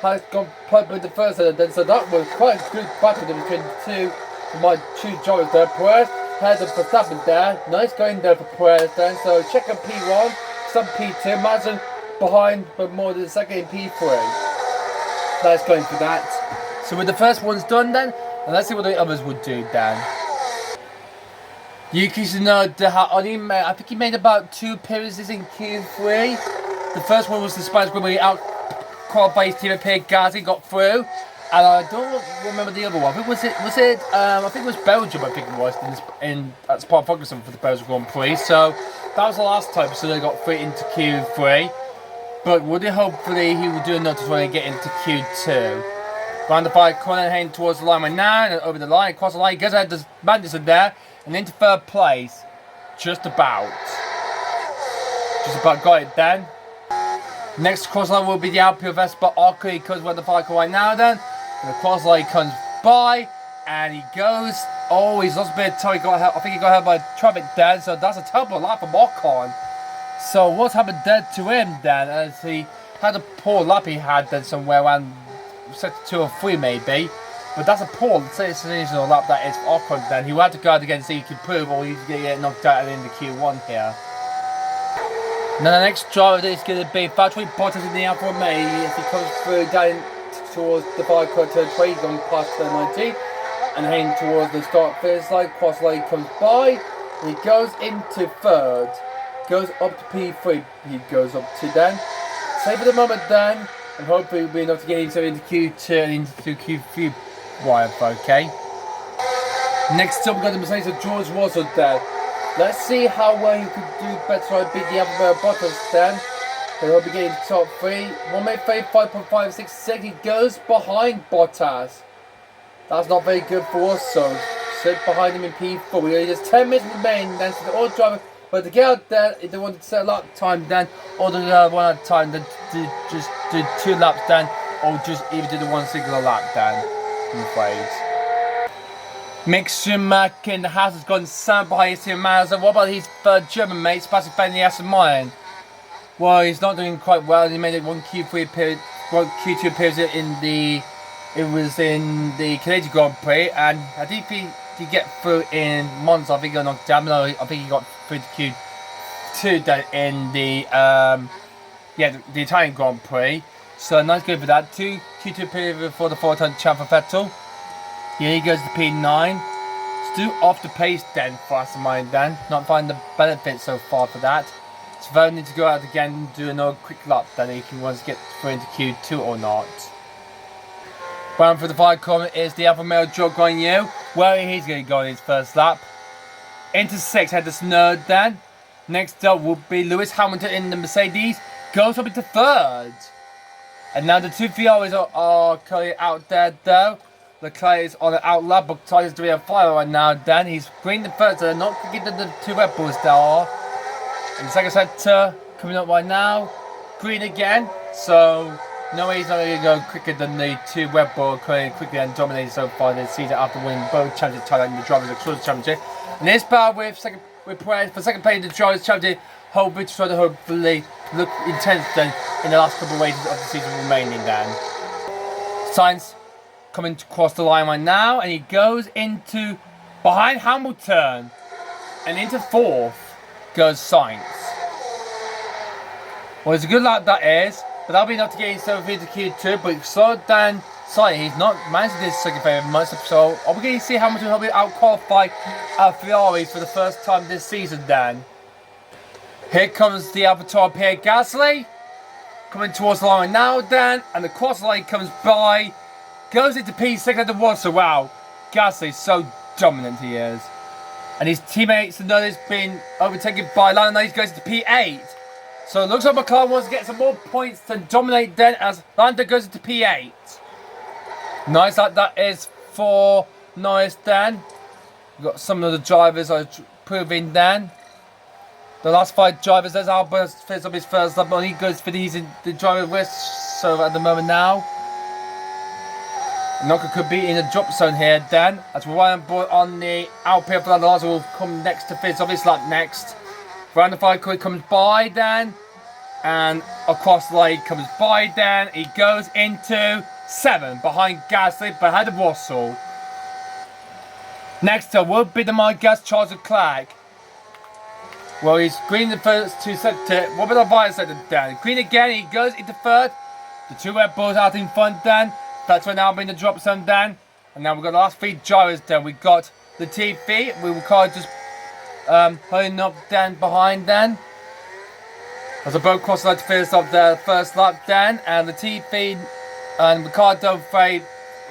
[SPEAKER 1] has gone purple in the first set of days, so that was quite a good battle between the two for my two drivers there. Perez had the Verstappen there, nice going there for Perez then, so check on P1, some P2, Mazin behind, but more than the second in P3. Nice going for that. So with the first one's done then, and let's see what the others would do then. Yuki Tsunoda, I think he made about 2 appearances in Q3. The first one was the Spanish when he out-qualified his team, Pierre Gasly, got through. And I don't remember the other one. I think I think it was Belgium, I think it was, at Spa-Francorchamps for the Belgian Grand Prix. So that was the last time, so they got through into Q3. But hopefully he will do enough to try and get into Q2. Round the 5 corner, heading towards the line right now, and over the line, across the line, goes ahead, there's Magnussen there. And into third place, just about got it then. Next cross line will be the Alpine Vespa Arco. He comes with the cycle right now then. And the cross line comes by, and he goes. Oh, he's lost a bit of time. I think he got hurt by traffic then. So that's a terrible lap for Ocon. So what's happened then to him then? As he had a poor lap he had then somewhere around sector 2 or 3 maybe. But that's a poor seasonal lap that is for Ocon then. He had to guard against he could prove, or he's going to get knocked out in the Q1 here. Now the next driver is going to be Valtteri Bottas in the Alfa Romeo as he comes through down towards the bike turn 20, gone past turn 19, and heading towards the start finish line. Cross line comes by, he goes into third, goes up to P3, he goes up to then. Save for the moment then, and hopefully we'll be enough to get himself into Q2 and into Q3. Okay. Next up, we've got the Mercedes of George Russell there. Let's see how well he could do better and beat the other Bottas then. He'll be getting top 3. 1 minute 5.56. He goes behind Bottas. That's not very good for us, so sit behind him in P4. We only just 10 minutes remain then, so the old driver, but to get out there, if they wanted to set a lap time then, or the one at a time, then just do 2 laps then, or just even do the one singular lap then. I'm afraid. Mick Schumacher in the house has gone sound behind his team Mazda. What about his third German mate, Sebastian Vettel in the Aston Martin? Well, he's not doing quite well. He made it one Q3 appearance, one Q2 appearance in the Canadian Grand Prix, and I think he get through in Monza. I think he got knocked down. No, I think he got through to Q2 then in the the Italian Grand Prix. So nice go for that. 2 Q2 period for the 4-time champ for Vettel. Here he goes to P9. Still off the pace then for Aston Martin then. Not finding the benefit so far for that. So Vettel needs to go out again and do another quick lap then if he wants to get through into Q2 or not. Bound for the 5 corner is the Alfa Romeo Zhou Guanyu. Where he's going to go in his first lap. Into 6 had the Snurd then. Next up will be Lewis Hamilton in the Mercedes. Goes up into 3rd. And now the 2 Ferraris are currently out there though. Leclerc is on the out lap, but Tyler's doing a fire right now then. He's green the first, so they're not going to get the 2 Red Bulls there are. In the second sector, coming up right now. Green again, so no way he's not going to go quicker than the 2 Red Bull currently quickly and dominating so far this season after winning both championship titles in the Drivers' Exclusive Championship. And this power with Perez for second place in the Drivers' Championship, hopefully to try to hopefully look intense then in the last couple of races of the season remaining then. Sainz coming to cross the line right now, and he goes into behind Hamilton, and into 4th goes Sainz. Well, it's a good lap that is, but that'll be enough to get himself into Q2, but slow down Sainz, he's not managed to do this second favour much, so are we going to see Hamilton will be out-qualify Ferrari for the first time this season then. Here comes the AlphaTauri Pierre Gasly, coming towards the line now then, and the cross line comes by, goes into P6 at the one, so wow, Gasly so dominant he is.
[SPEAKER 3] And his teammates and others been overtaken by Lando. He's going to P8. So it looks like McLaren wants to get some more points to dominate then as Lando goes into P8. Nice, that is for Norris then. We've got some of the drivers are proving then. The last 5 drivers, there's Albon finishes up his first lap, but he goes for these in the driver risk. So at the moment now, Noka could be in the drop zone here then. As we're right on board on the Alpine, Fernando Alonso will come next to finish off his lap next. Fernando Alonso comes by then, and across the line comes by then. He goes into 7 behind Gasly, but ahead of Russell. Next up will be the Monegasque Charles Leclerc. Well, he's green the first 2 sectors. What about the Violet sector then? Green again, he goes into 3rd. The 2 Red Bulls out in front then. That's right now being the drop zone then. And now we've got the last 3 drivers then. We've got the TV. We will call just hurrying up then behind then. As the boat cross line to finish up the first lap then. And the TV and Ricardo Frey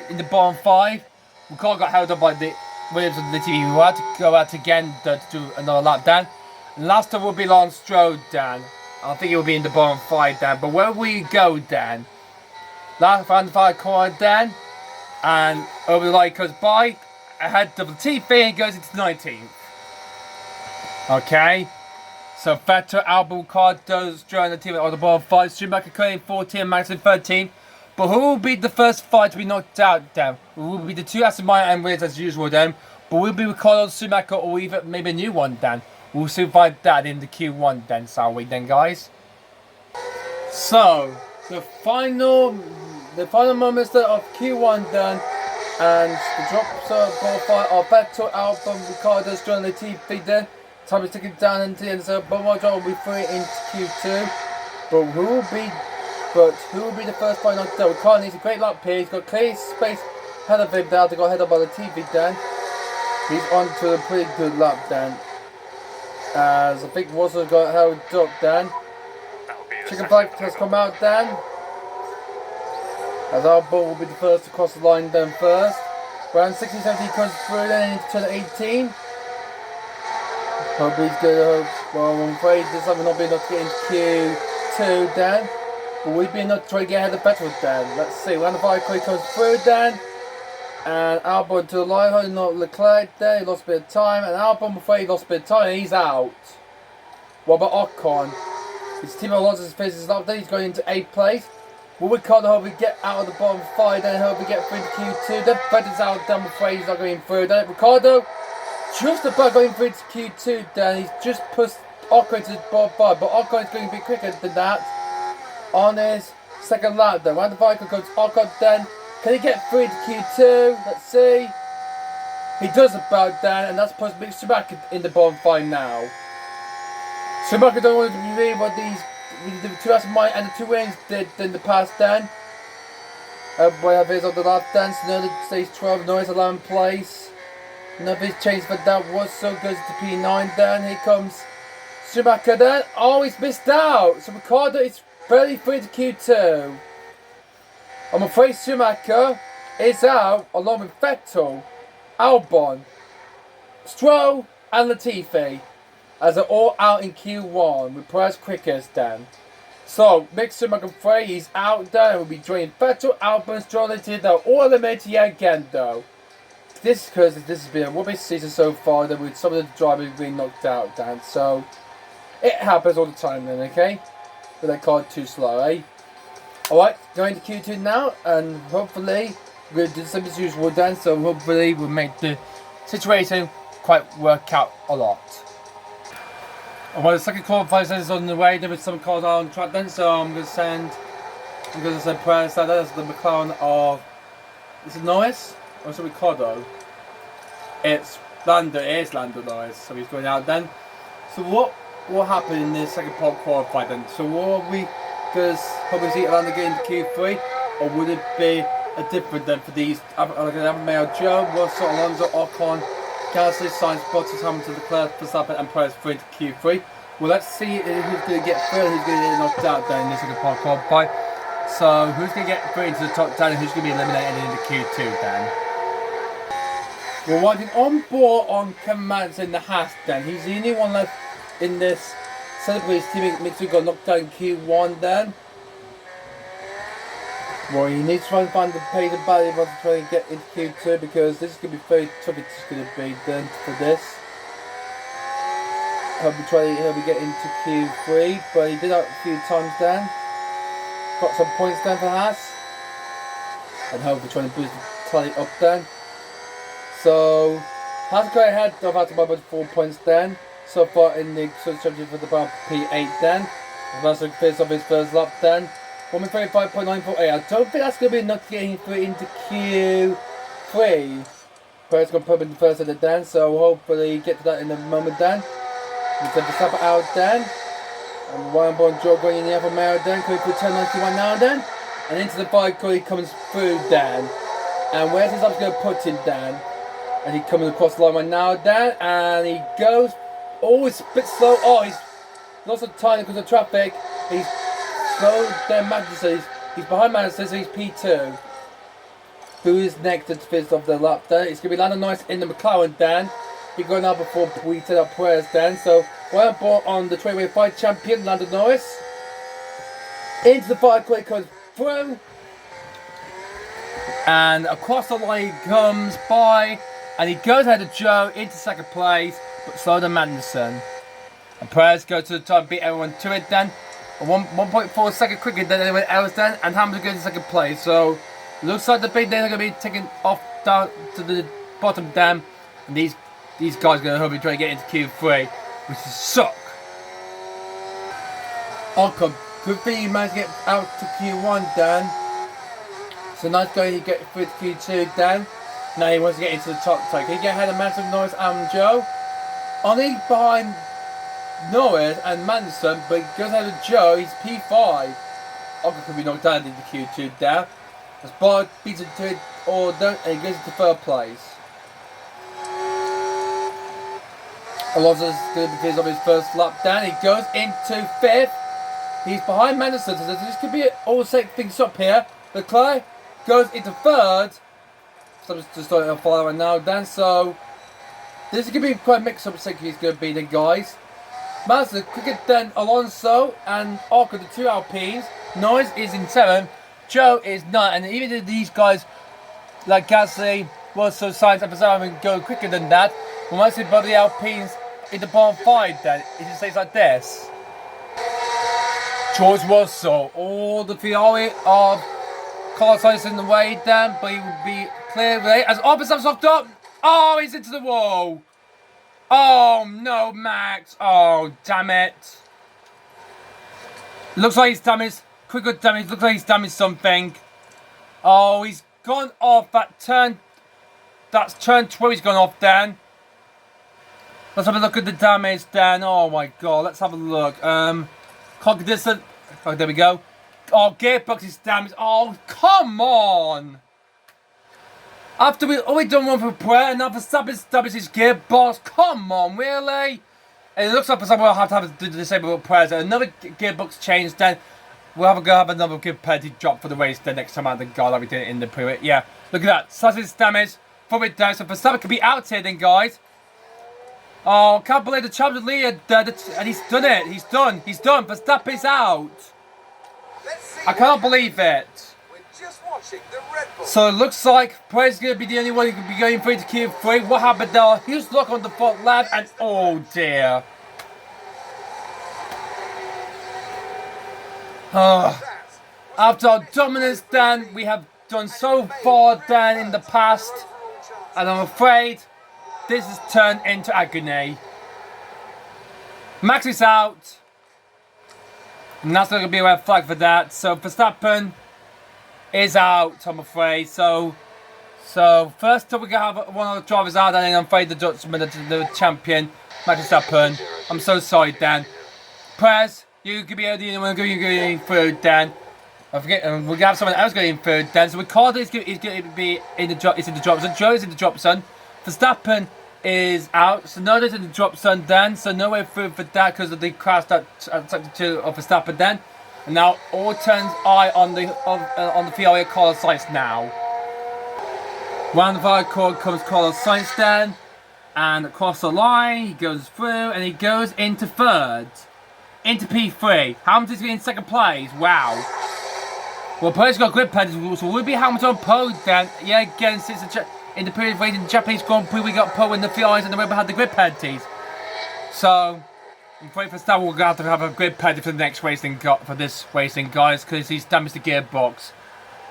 [SPEAKER 3] in the bottom 5. Ricardo got held up by the Williams of the TV. We had to go out again to do another lap then. And last up will be Lance Stroll then. I think it will be in the bottom 5 then. But where we go then? Last round the 5 corner then. And over the line goes by. Ahead of the TV and goes into 19th. Okay. So Vettel, Albon, Ricardo, Stroll and the team on the bottom 5. Schumacher currently 14, Max in 13. But who will be the first 5 to be knocked out then? Who will be the 2 Aston Martin and Williams as usual then? But will it be Ricardo, Schumacher, or even maybe a new one then? We'll soon find that in the Q1 then, shall we then, guys? So the final moments of Q1 then, and the drops are Vettel, Albon, Ricardo, Stroll and the TV then. Time is ticking down into the end, so one driver will be free into Q2. But who will be the first fight knocked out? Ricardo needs a great lap here. He's got clear space ahead of him now to go ahead up by the TV then. He's on to a pretty good lap then. As I think Russell got held up then. Chicken flag has come out then. As Albon will be the first to cross the line then first. Round 16, 17 comes through then into turn 18. Hope he's good. Well, I'm afraid this time we're not being able to get into Q2 then. But we've been able to try to get ahead of Vettel then. Let's see. Round 5 quick comes through then. And Albon to the line, holding up Leclerc there. He lost a bit of time. And Albon, I'm afraid he lost a bit of time. And he's out. What about Ocon? His team Alonso's faces up there. He's going into 8th place. Will Ricardo hope we get out of the bottom 5 then? Hope we get through to Q2. Then Vettel's out then. I'm afraid he's not going through then. Ricardo just about going through to Q2 then. He's just pushed Ocon to the bottom 5. But Ocon is going to be quicker than that on his second lap then. Round the 5 goes Ocon then. Can he get through to Q2? Let's see. He does about that, and that's possibly Schumacher in the bottom 5 now. Schumacher don't want to believe what the 2 Aston Martin and the 2 Williams did in the past then. We have his on the lap dance. Another stage 12, Norris 11th place. Another change for that was so good to P9 then. Here comes Schumacher then. Oh, he's missed out. So Ricardo is barely through to Q2. I'm afraid Schumacher is out along with Vettel, Albon, Stroll and Latifi as they're all out in Q1 with Perez quickest then. So Mick Schumacher afraid he's out there and will be joining Vettel, Albon, Stroll and Latifi. They're all eliminated yet again though. This is because this has been a rubbish season so far that with some of the drivers being knocked out then. So it happens all the time then, okay? But they call it too slow, eh? Alright, going to Q2 now, and hopefully we'll do the same as usual then, so hopefully we'll make the situation quite work out a lot. And while the second qualifier is on the way, there was some cars on track then, so I'm going to send Perez, that's the McLaren of, is it Norris? Or is it Ricardo? It's Lando, it is Lando Norris, so he's going out then. So what will happen in the second qualifier then? So what are we... Because probably see Lando getting to Q3, or would it be a different then for these? Like Mayo, Joe, Russell, Alonso, Ocon, Gasly, Sainz, Bottas, Hamilton, Leclerc, Verstappen, and Perez through into Q3. Well, let's see who's going to get through, who's going to get knocked out then in this second qualifier. So who's going to get through into the top 10 and who's going to be eliminated into Q2 then?
[SPEAKER 1] We're watching on board on Kevin Magnussen in the Haas then. He's the only one left in this celebration team. Mitsubishi got knocked out in Q1 then. Well, he needs to try and find the pace of battle if he wants to try and get into Q2 because this is going to be very tough. It's going to be then for this. He'll be getting into Q3, but he did that a few times then. Got some points then for Haas. And hopefully trying to boost the tally up then. So, Haas got ahead of Haas by about 4 points then. So far in the championship for the P8 then. That's the first of his first lap then. 1:35.948. I don't think that's going to be enough to get him through into Q3. Perez going to put him in the first of the then, so hopefully get to that in a moment then. We send the Verstappen out then. And Ryan Bon Joe going in the Alfa Romeo then. Coming through turn 91 now then. And into the bike he comes through then. And where's his going to put him then? And he's coming across the line right now then. And he goes. Oh, he's a bit slow. Oh, he's lots of time because of traffic. He's slow down Magnussen. He's behind Magnussen, so he's P2. Who is next to the fifth of the lap then? It's going to be Lando Norris in the McLaren then. He's going out before we set up Perez then. So, well brought on the 2025 champion, Lando Norris. Into the fight, quick comes through. And across the line he comes by. And he goes ahead of Joe into second place, but slower than Magnussen. And Perez goes to the top, beat everyone to it then. 1.4 seconds quicker than anyone else then, and Hamilton goes to second place. So, looks like the big days are going to be taken off down to the bottom then. And these guys are going to hopefully try to get into Q3, which is suck. Ocon, good thing he managed to get out to Q1 then. So nice going to get through to Q2 then. Now he wants to get into the top tag. He get ahead of Magnussen, Norris and Joe. Only behind Norris and Magnussen, but he goes ahead of Joe, he's P5. Ocon could be knocked down into Q2 there. As Bard beats it to it or don't, and he goes into third place. Alonso's going to be his on his first lap down. He goes into fifth. He's behind Magnussen, so this could be all set things up here. Leclerc goes into third. So I'm just starting to follow right now then. So this is going to be quite a mix up second he's going to be then, guys. Mazda quicker than Alonso and Ocon, the two Alpines. Norris is in 7th. Joe is 9th. And even if these guys like Gasly, Russell, Sainz and Verstappen go quicker than that, we might see both the Alpines in the bottom 5 then. It just stays like this. George Russell, all the Ferrari of Carlos Sainz in the way then, but he will be clear with it. As Verstappen's locked up. Oh, he's into the wall. Oh no, Max. Oh, damn it. Looks like he's damaged. Quicker damage. Looks like he's damaged something. Oh, he's gone off that turn. That's turn 12 he's gone off then. Let's have a look at the damage then. Oh my god, let's have a look. Cognizant. Oh, there we go. Oh, gearbox is damaged. Oh, come on. After we done one for Perez, and now Verstappen's damaged his gearbox. Come on, really? And it looks like Verstappen will have to have to disable Perez. Another gearbox change then. We'll have another good penalty drop for the race the next time out the guy like we did in the pre. Yeah, look at that. Sausage damage. From it down. So Verstappen could be out here then, guys. Oh, can't believe the champion leader, and he's done it. He's done. Verstappen's out. I can't believe it.
[SPEAKER 2] We're just watching the Red Bull.
[SPEAKER 1] So it looks like Perez is going to be the only one who can be going through to Q3. What happened there? He was locked on the front lap, and oh dear. After our dominance, Dan, we have done so far, Dan, in the past, and I'm afraid this has turned into agony. Max is out. And that's not going to be a red flag for that. So Verstappen is out, I'm afraid. So first up we're going to have one of the drivers out, and I'm afraid the Dutchman, the champion, Max Verstappen. I'm so sorry, Dan. Perez, you could be the only one going through, Dan. I forget, we're going to have someone else going through, Dan. So Ricardo is going to be in the drop. It's in the drop zone. Joe is in the drop zone. Verstappen is out. So Noda's in the drop zone then. So no way through for that because of the crash that sector 2 of Verstappen then. And now all turns eye on the Ferrari Carlos Sainz now.
[SPEAKER 3] Round the five corner comes Carlos Sainz then, and across the line he goes through and he goes into third, into P3. Hamilton's in second place. Wow. Well, Perez got grid penalties, so will be Hamilton on pole then? Yeah, again, since in the period of the Japanese Grand Prix we got pole in the Fiat and the Red Bull had the grid penalties. So I'm afraid for Star we're gonna have a grid penalty for the next racing for this racing, guys, because he's damaged the gearbox.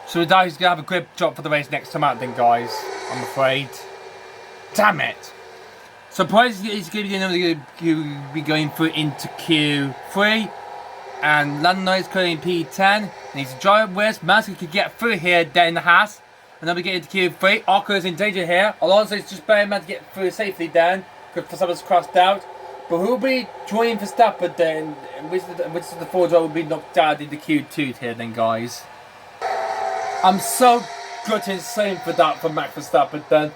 [SPEAKER 3] So he's gonna have a grid drop for the race next time out then, guys. I'm afraid. Damn it. So Perez is going to be going through into Q3, and Lando is currently in P10. And he's a giant risk. Mansell could get through here, then the Haas, and then we get into Q3. Ocon is in danger here. Alonso is just barely managed to get through safely then, because for someone's crossed out. But who will be joining Verstappen then? Which of the four drivers will be knocked out into Q2 here then, guys? I'm so gutted insane for that for Max Verstappen then.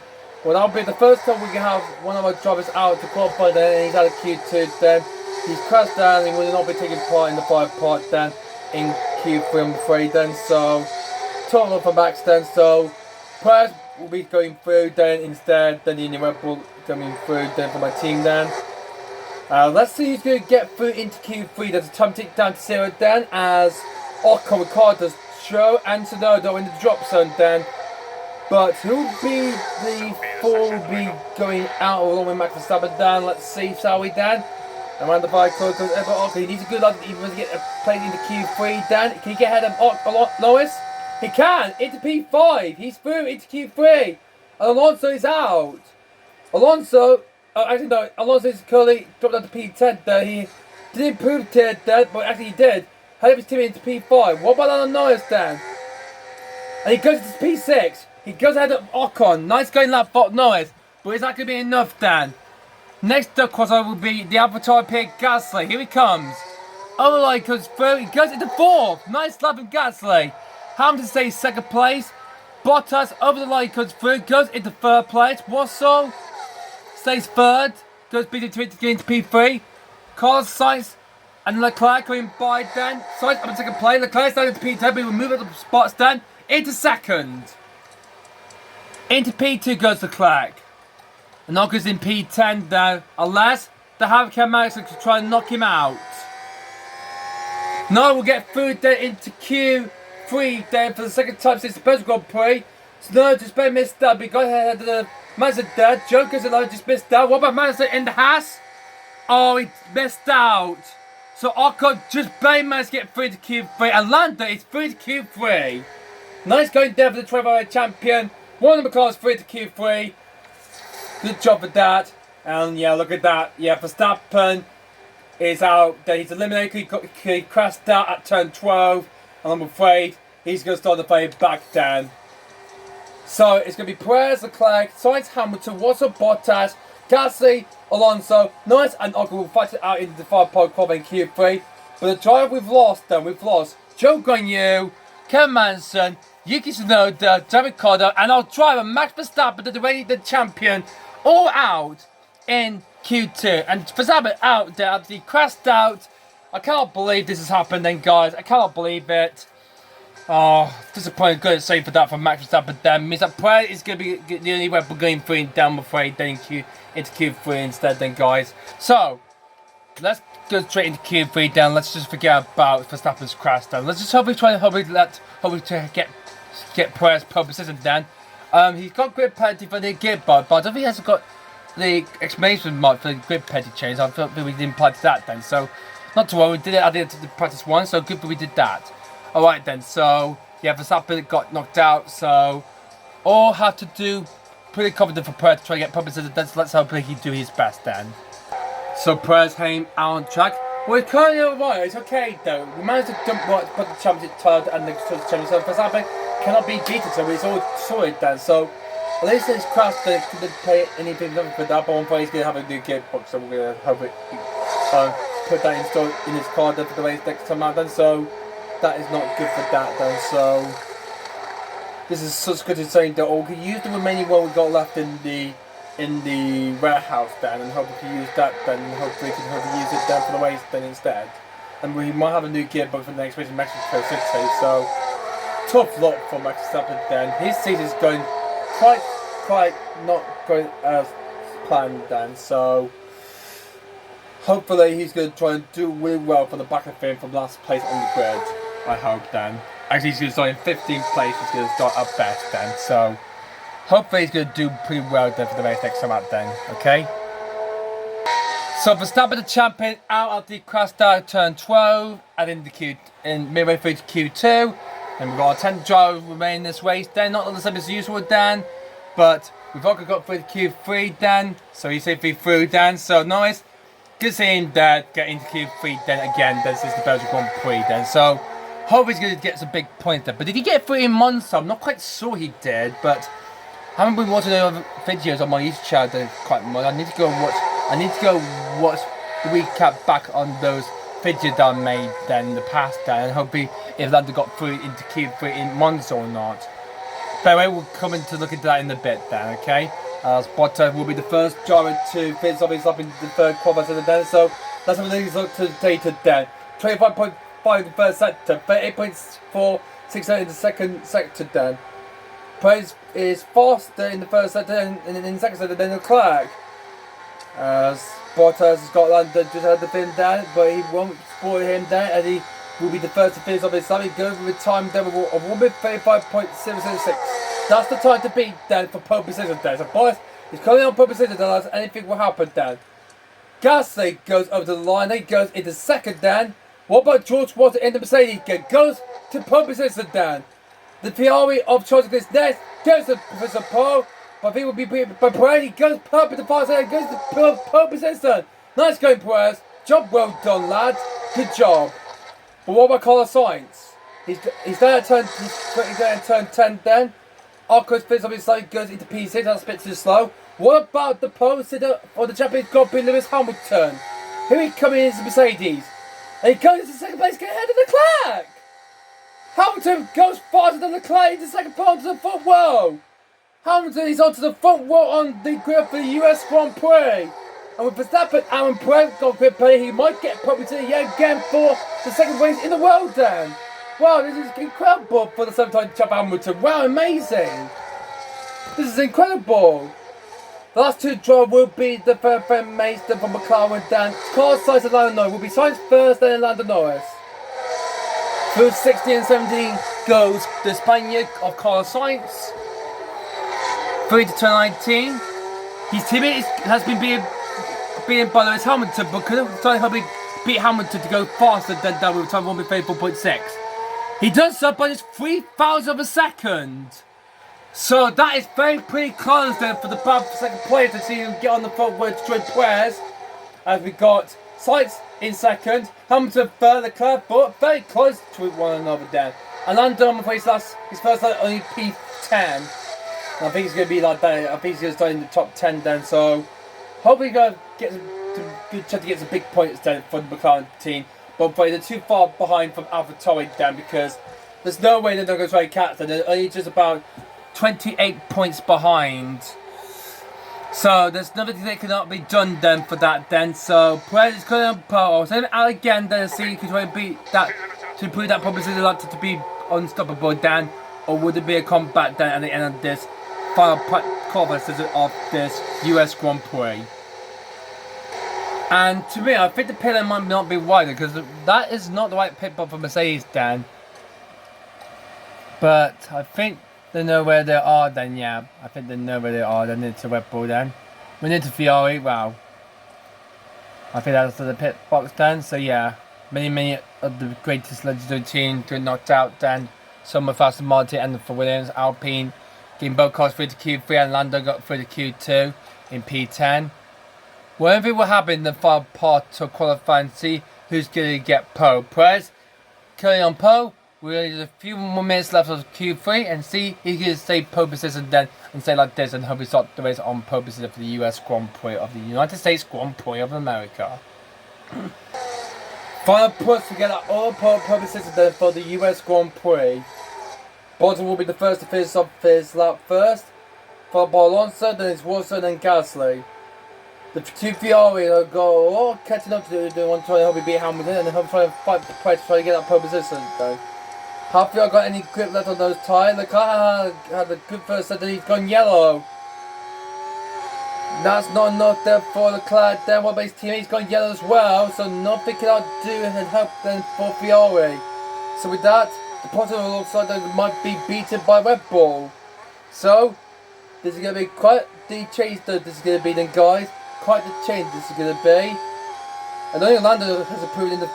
[SPEAKER 3] Well, that'll be the first time we can have one of our drivers out to qualify then, and he's out of Q2 then. He's crashed down and will not be taking part in the 5 part then in Q3, I'm afraid then. So, total for Max then. So, Perez will be going through then instead, then the Red Bull coming through then for my team then. Let's see who's going to get through into Q3. There's a time tick down to 0 then, as Ocon Ricardo's show and Tsunoda in the drop zone then. But who will be the four will be going out along with Max Verstappen then? Let's see, shall we then? Around the bike goes Ocon. He needs a good luck even to get played into Q3 then. Can he get ahead of Lewis? He can! Into P5! He's through into Q3! And Alonso is out! Alonso is currently dropped down to P10 there. He didn't improve tier there, but actually he did. Head of his team into P5. What about Lando Norris then? And he goes into P6. He goes ahead of Ocon. Nice going lap for Norris. But is that going to be enough then? Next up crossover will be the Avatar Pierre Gasly. Here he comes. Oh, like goes through. He goes into 4th. Nice lap of Gasly. Hamilton stays 2nd place. Bottas over the line comes through. Goes into 3rd place. Russell stays 3rd. Goes into P3. Carlos Sainz and Leclerc going by then. Sainz up in 2nd place. Leclerc down into P10. We will move up the spots then. Into 2nd. Into P2 goes Leclerc. And Occon's in P10 though, unless the Hurricane Max can try and knock him out. No, we'll get through then into Q3 then for the 2nd time since the Belgian Grand Prix. So no, just barely missed out. We got ahead of the Mazda there. Joker's alone just missed out. What about Mazda in the Haas? Oh, he missed out. So Ocon just barely managed to get through to Q3. And Lando is through to Q3. Nice going there for the 12-hour champion. One of the cars through to Q3. Good job with that. And yeah, look at that. Yeah, Verstappen is out. Then he's eliminated. He crashed out at turn 12. And I'm afraid he's going to start the fight back down. So it's going to be Perez, Leclerc, Sainz, Hamilton, Russell, Bottas, Gasly, Alonso, Norris and Ocon will fight it out into the 5-part qualifying Q3. But the driver we've lost Zhou Guanyu, Kevin Magnussen, Yuki Tsunoda, David Ricciardo, and our driver Max Verstappen, the reigning champion, all out in Q2. And Verstappen out there after he crashed out. I cannot believe this has happened then, guys. I cannot believe it. Oh, disappointing. Good save for that from Max Verstappen then. Means that Perez is going to be the only Red Bull going through and down, I'm afraid, then into Q3 instead then, guys. So, let's go straight into Q3 then. Let's just forget about Verstappen's crash down. Let's just hope we get Perez pole position then. He's got grid penalty for the gearbox, but I don't think he hasn't got the explanation mark for the grid penalty change. I thought we didn't practice that then. So, not to worry, we did it. I did the practice one, so good that we did that. Alright then, so yeah, Verstappen got knocked out, so all have to do pretty confident for Perez to try to get pole position. Let's hope he do his best then. So Perez came out on track. Well, it's currently alright, it's okay though. We managed to dump right, put the championship title and the championship. So Verstappen cannot be beaten, so it's all sorted then. So at least it's crashed, they couldn't pay anything for that, but one point he's going to have a new gearbox, so we're going to hope it put that in his car then for the race next time out then. So that is not good for that then. So this is such good as saying that we can use the remaining one we got left in the warehouse then, and hope we can use that then, and hopefully we can use it then for the race then instead. And we might have a new gearbox for the next race in Mexico City. So tough luck for Max Verstappen then. His season is going
[SPEAKER 1] quite not going as planned then. So hopefully he's going to try and do really well for the back of him from last place on the grid. I hope then. Actually, he's going to start in 15th place. He's going to start up best then. So hopefully he's going to do pretty well then for the race next time out then. Okay. So Verstappen the champion out of the crash out turn 12 and in midway through to Q2. And we've got our 10th driver remaining this race. Then not on the same as usual, Dan, but we've also got through to Q3, Dan. So he's safely through, Dan. So nice. Good seeing that get into Q3 then again. This is the Belgian Grand Prix then. So hope he's going to get some big points there. But did he get through in Monza? I'm not quite sure he did, but I haven't been watching the other videos on my YouTube channel quite much. I need to go watch the recap back on those videos that I made then in the past then, and hopefully if Lando got through into Q3 in Monza or not. But anyway, we'll come in to look into that in a bit then, okay? Bottas will be the first driver to finish off his lap in the third qualifier then, so that's what things look to the data then. 25.5 in the first sector, 38.469 in the second sector then. Perez is faster in the first sector and in the second sector than Leclerc. As Bottas has got Lando just had the fin down, but he won't spoil him down, and he will be the first to finish off his lap. He goes with a time level of 1:35.776. That's the time to beat Dan for pole position Dan. So Bottas is currently on pole position Dan, so anything will happen Dan. Gasly goes over to the line, he goes into second Dan. What about George Russell in the Mercedes? Goes to pole position Dan. The Ferrari of Charles Leclerc next goes to Professor Paul. But he will be beat by Perez. He goes up in the far side, goes to pole position. Nice going, Perez. Job well done, lads. Good job. But what about Carlos Sainz? He's there at turn 10 then. Arcos fits up his side, goes into P6, that's a bit too slow. What about the pole sitter for the Champions Grand Prix, Lewis Hamilton? Here he coming into Mercedes. And he goes into second place, getting ahead of Leclerc. Hamilton goes faster than Leclerc into second pole to the front row. Hamilton is onto the front row on the grid for the US Grand Prix. And with Verstappen and Perez got grid play, he might get publicity yet again for the second race in the world then. Wow, this is incredible for the 7-time champ Hamilton. Wow, amazing. This is incredible. The last two drivers will be the friend Mason from McLaren then. Carlos Sainz and Lando Norris will be Sainz first, then Lando Norris. Through 16 and 17 goes the Spaniard of Carlos Sainz. Through to turn 19. His teammate has been beaten by Lewis Hamilton, but couldn't probably beat Hamilton to go faster than that with time 1:34.6. He does so by just 3,000 of a second. So that is pretty close then for the second place to see him get on the front row to join Perez. As we got Sainz in second, Hamilton third, Leclerc, but very close to one another then. And Lando on his first lap only P10. And I think it's going to be like that. I think he's going to start in the top 10 then. So hopefully going to get good chance to get some big points then for the McLaren team. But they're too far behind from AlphaTauri then, because there's no way they're not going to try and catch them. They're only just about 28 points behind. So there's nothing that cannot be done then for that then. So Perez is coming on pole. So out again then, see if he can try and beat that, to prove that proposition to be unstoppable then. Or would it be a comeback then at the end of this final qualifier of this US Grand Prix? And to me, I think the pit lane might not be wider, because that is not the right pit stop for Mercedes then. But I think they know where they are then, yeah. I think they know where they are then. It's a Red Bull then. We're into Ferrari, wow. I think that's the pit box then. So yeah, many of the greatest legendary teams get knocked out then. Some with Aston Martin and for Williams, Alpine getting both cars through to Q3, and Lando got through to Q2 in P10. Whatever will happen in the final part to qualify and see who's going to get pole. Perez currently on pole. We only have a few more minutes left of Q3 and see if he can stay pole position then and stay like this, and hope we start the race on pole position for the US Grand Prix of the United States Grand Prix of America. Final push to get all pole position then for the US Grand Prix. Bottas will be the first to finish off his lap first, followed by Alonso, then it's Wilson and Gasly. The two Ferrari will go all catching up to the one trying to help me beat Hamilton, and then trying to fight to try to get that pole position though. Have you got any grip left on those tyres? The car had a good first set, and he's gone yellow. That's not enough there for Leclerc. Then what about his teammate's gone yellow as well, so nothing can do and help then for Fiore. So with that, the possible looks like they might be beaten by Red Bull. So this is going to be quite the change. This is going to be then, guys. Quite the change. This is going to be. And only Lando has approved in the.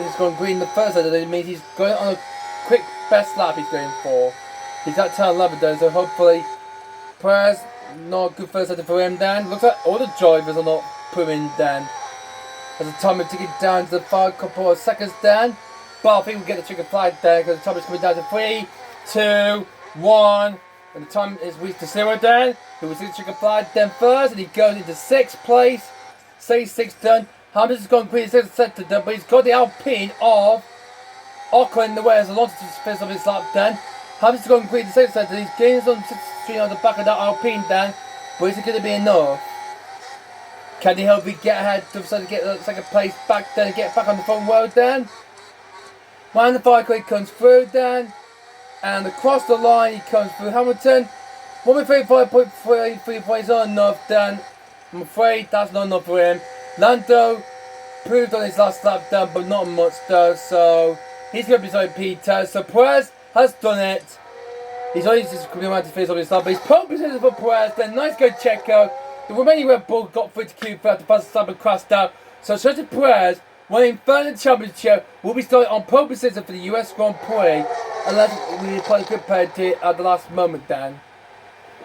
[SPEAKER 1] He's gone green in the first set. That means he's going on a quick best lap. He's going for. He's at turn 11 though, so hopefully Perez. Not good first set for him, Dan. Looks like all the drivers are not putting Dan. As the time is ticking down to the final couple of seconds, Dan. But I think we get the trigger flag there because the time is coming down to 3, 2, 1. And the time is reached to 0, Dan. He will see the trigger flag then first, and he goes into 6th place. Say 6th done. Hamilton's gone green in 6th sector done, but he's got the Alpine of Ocon in the way as Alonso just finished off his lap, Dan. Hamilton's gone green in 6th sector. He's gains on 63 on the back of that Alpine, Dan. But is it going to be enough? Can he help me get ahead to get the second place back then and get back on the front row, Dan? When the fire quick comes through, Dan. And across the line he comes through Hamilton. 135.33 points not enough, Dan. I'm afraid that's not enough for him. Lando proved on his last lap, Dan, but not much though. So he's going to be sorry, Peter. So Perez has done it. He's only just coming around to finish off his lap, but he's pole position for Perez. Then nice go Checo. The remaining Red Bull got through to Q3 after passing Sam and crashed out. So Sergio Perez, winning third in the championship, will be starting on pole position for the US Grand Prix, unless we apply the good penalty at the last moment, Dan.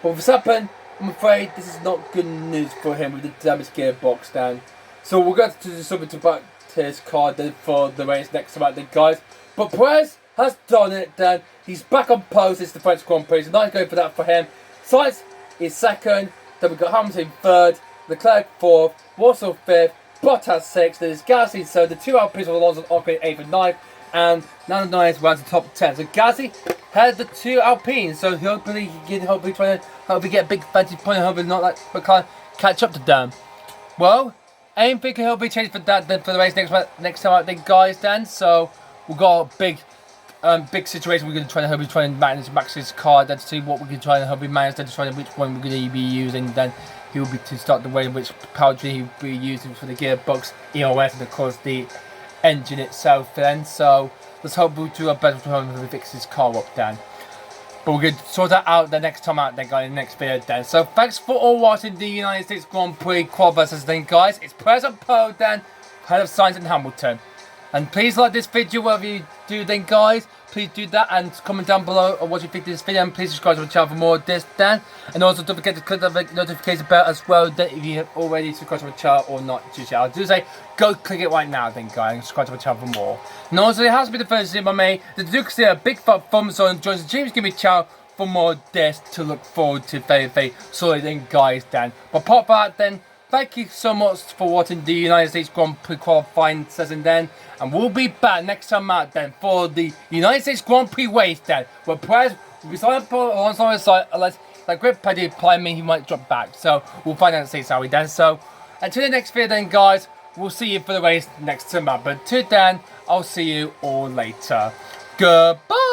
[SPEAKER 1] But for Verstappen, I'm afraid this is not good news for him with the damaged gearbox, Dan. So we're going to do something to back his car then for the race next time, then, guys. But Perez has done it, Dan. He's back on pole since the French Grand Prix, so nice going for that for him. Sainz is second, then we've got Hamilton third, Leclerc fourth, Russell fifth, Bottas sixth, then it's Gasly so the two Alpines of Alonso Ocon 8th and 9th, and Lando Norris runs the top 10. So Gasly had the two Alpines, so hopefully he can try to get a big fancy point, hopefully not like we can't catch up to them. Well, I ain't thinking he'll be changed for that then for the race next time I think, guys, then. So we've got a big situation. We're going to try and manage Max's car then to see what we can try and help him manage then to try and which one we're going to be using. Then he will be to start the way in which powertrain he will be using for the gearbox, EOS, and of course the engine itself. Then so let's hope we'll do a better time to fix his car up, Dan. But we're going to sort that out the next time out, then, guys, in the next video, then. So thanks for all watching the United States Grand Prix quad versus then, guys. It's Perez and Poe, then, ahead of Sainz and Hamilton. And please like this video, whatever you do then, guys. Please do that and comment down below on what you think of this video. And please subscribe to the channel for more of this, then. And also don't forget to click the notification bell as well, then, if you have already subscribed to the channel or not. I do say, go click it right now, then, guys, and subscribe to the channel for more. And also, it has to be the first video by me. The Duke see a big fat thumbs on and joins the James Give Me channel for more of this to look forward to. Very solid, then, guys, then. But apart from that, then, thank you so much for watching the United States Grand Prix qualifying session, then. And we'll be back next time out, then, for the United States Grand Prix race, then. Where Perez will be starting alongside the side, unless that grip penalty apply me, he might drop back. So we'll find out and see how we then. So until the next video, then, guys, we'll see you for the race next time out. But till then, I'll see you all later. Goodbye.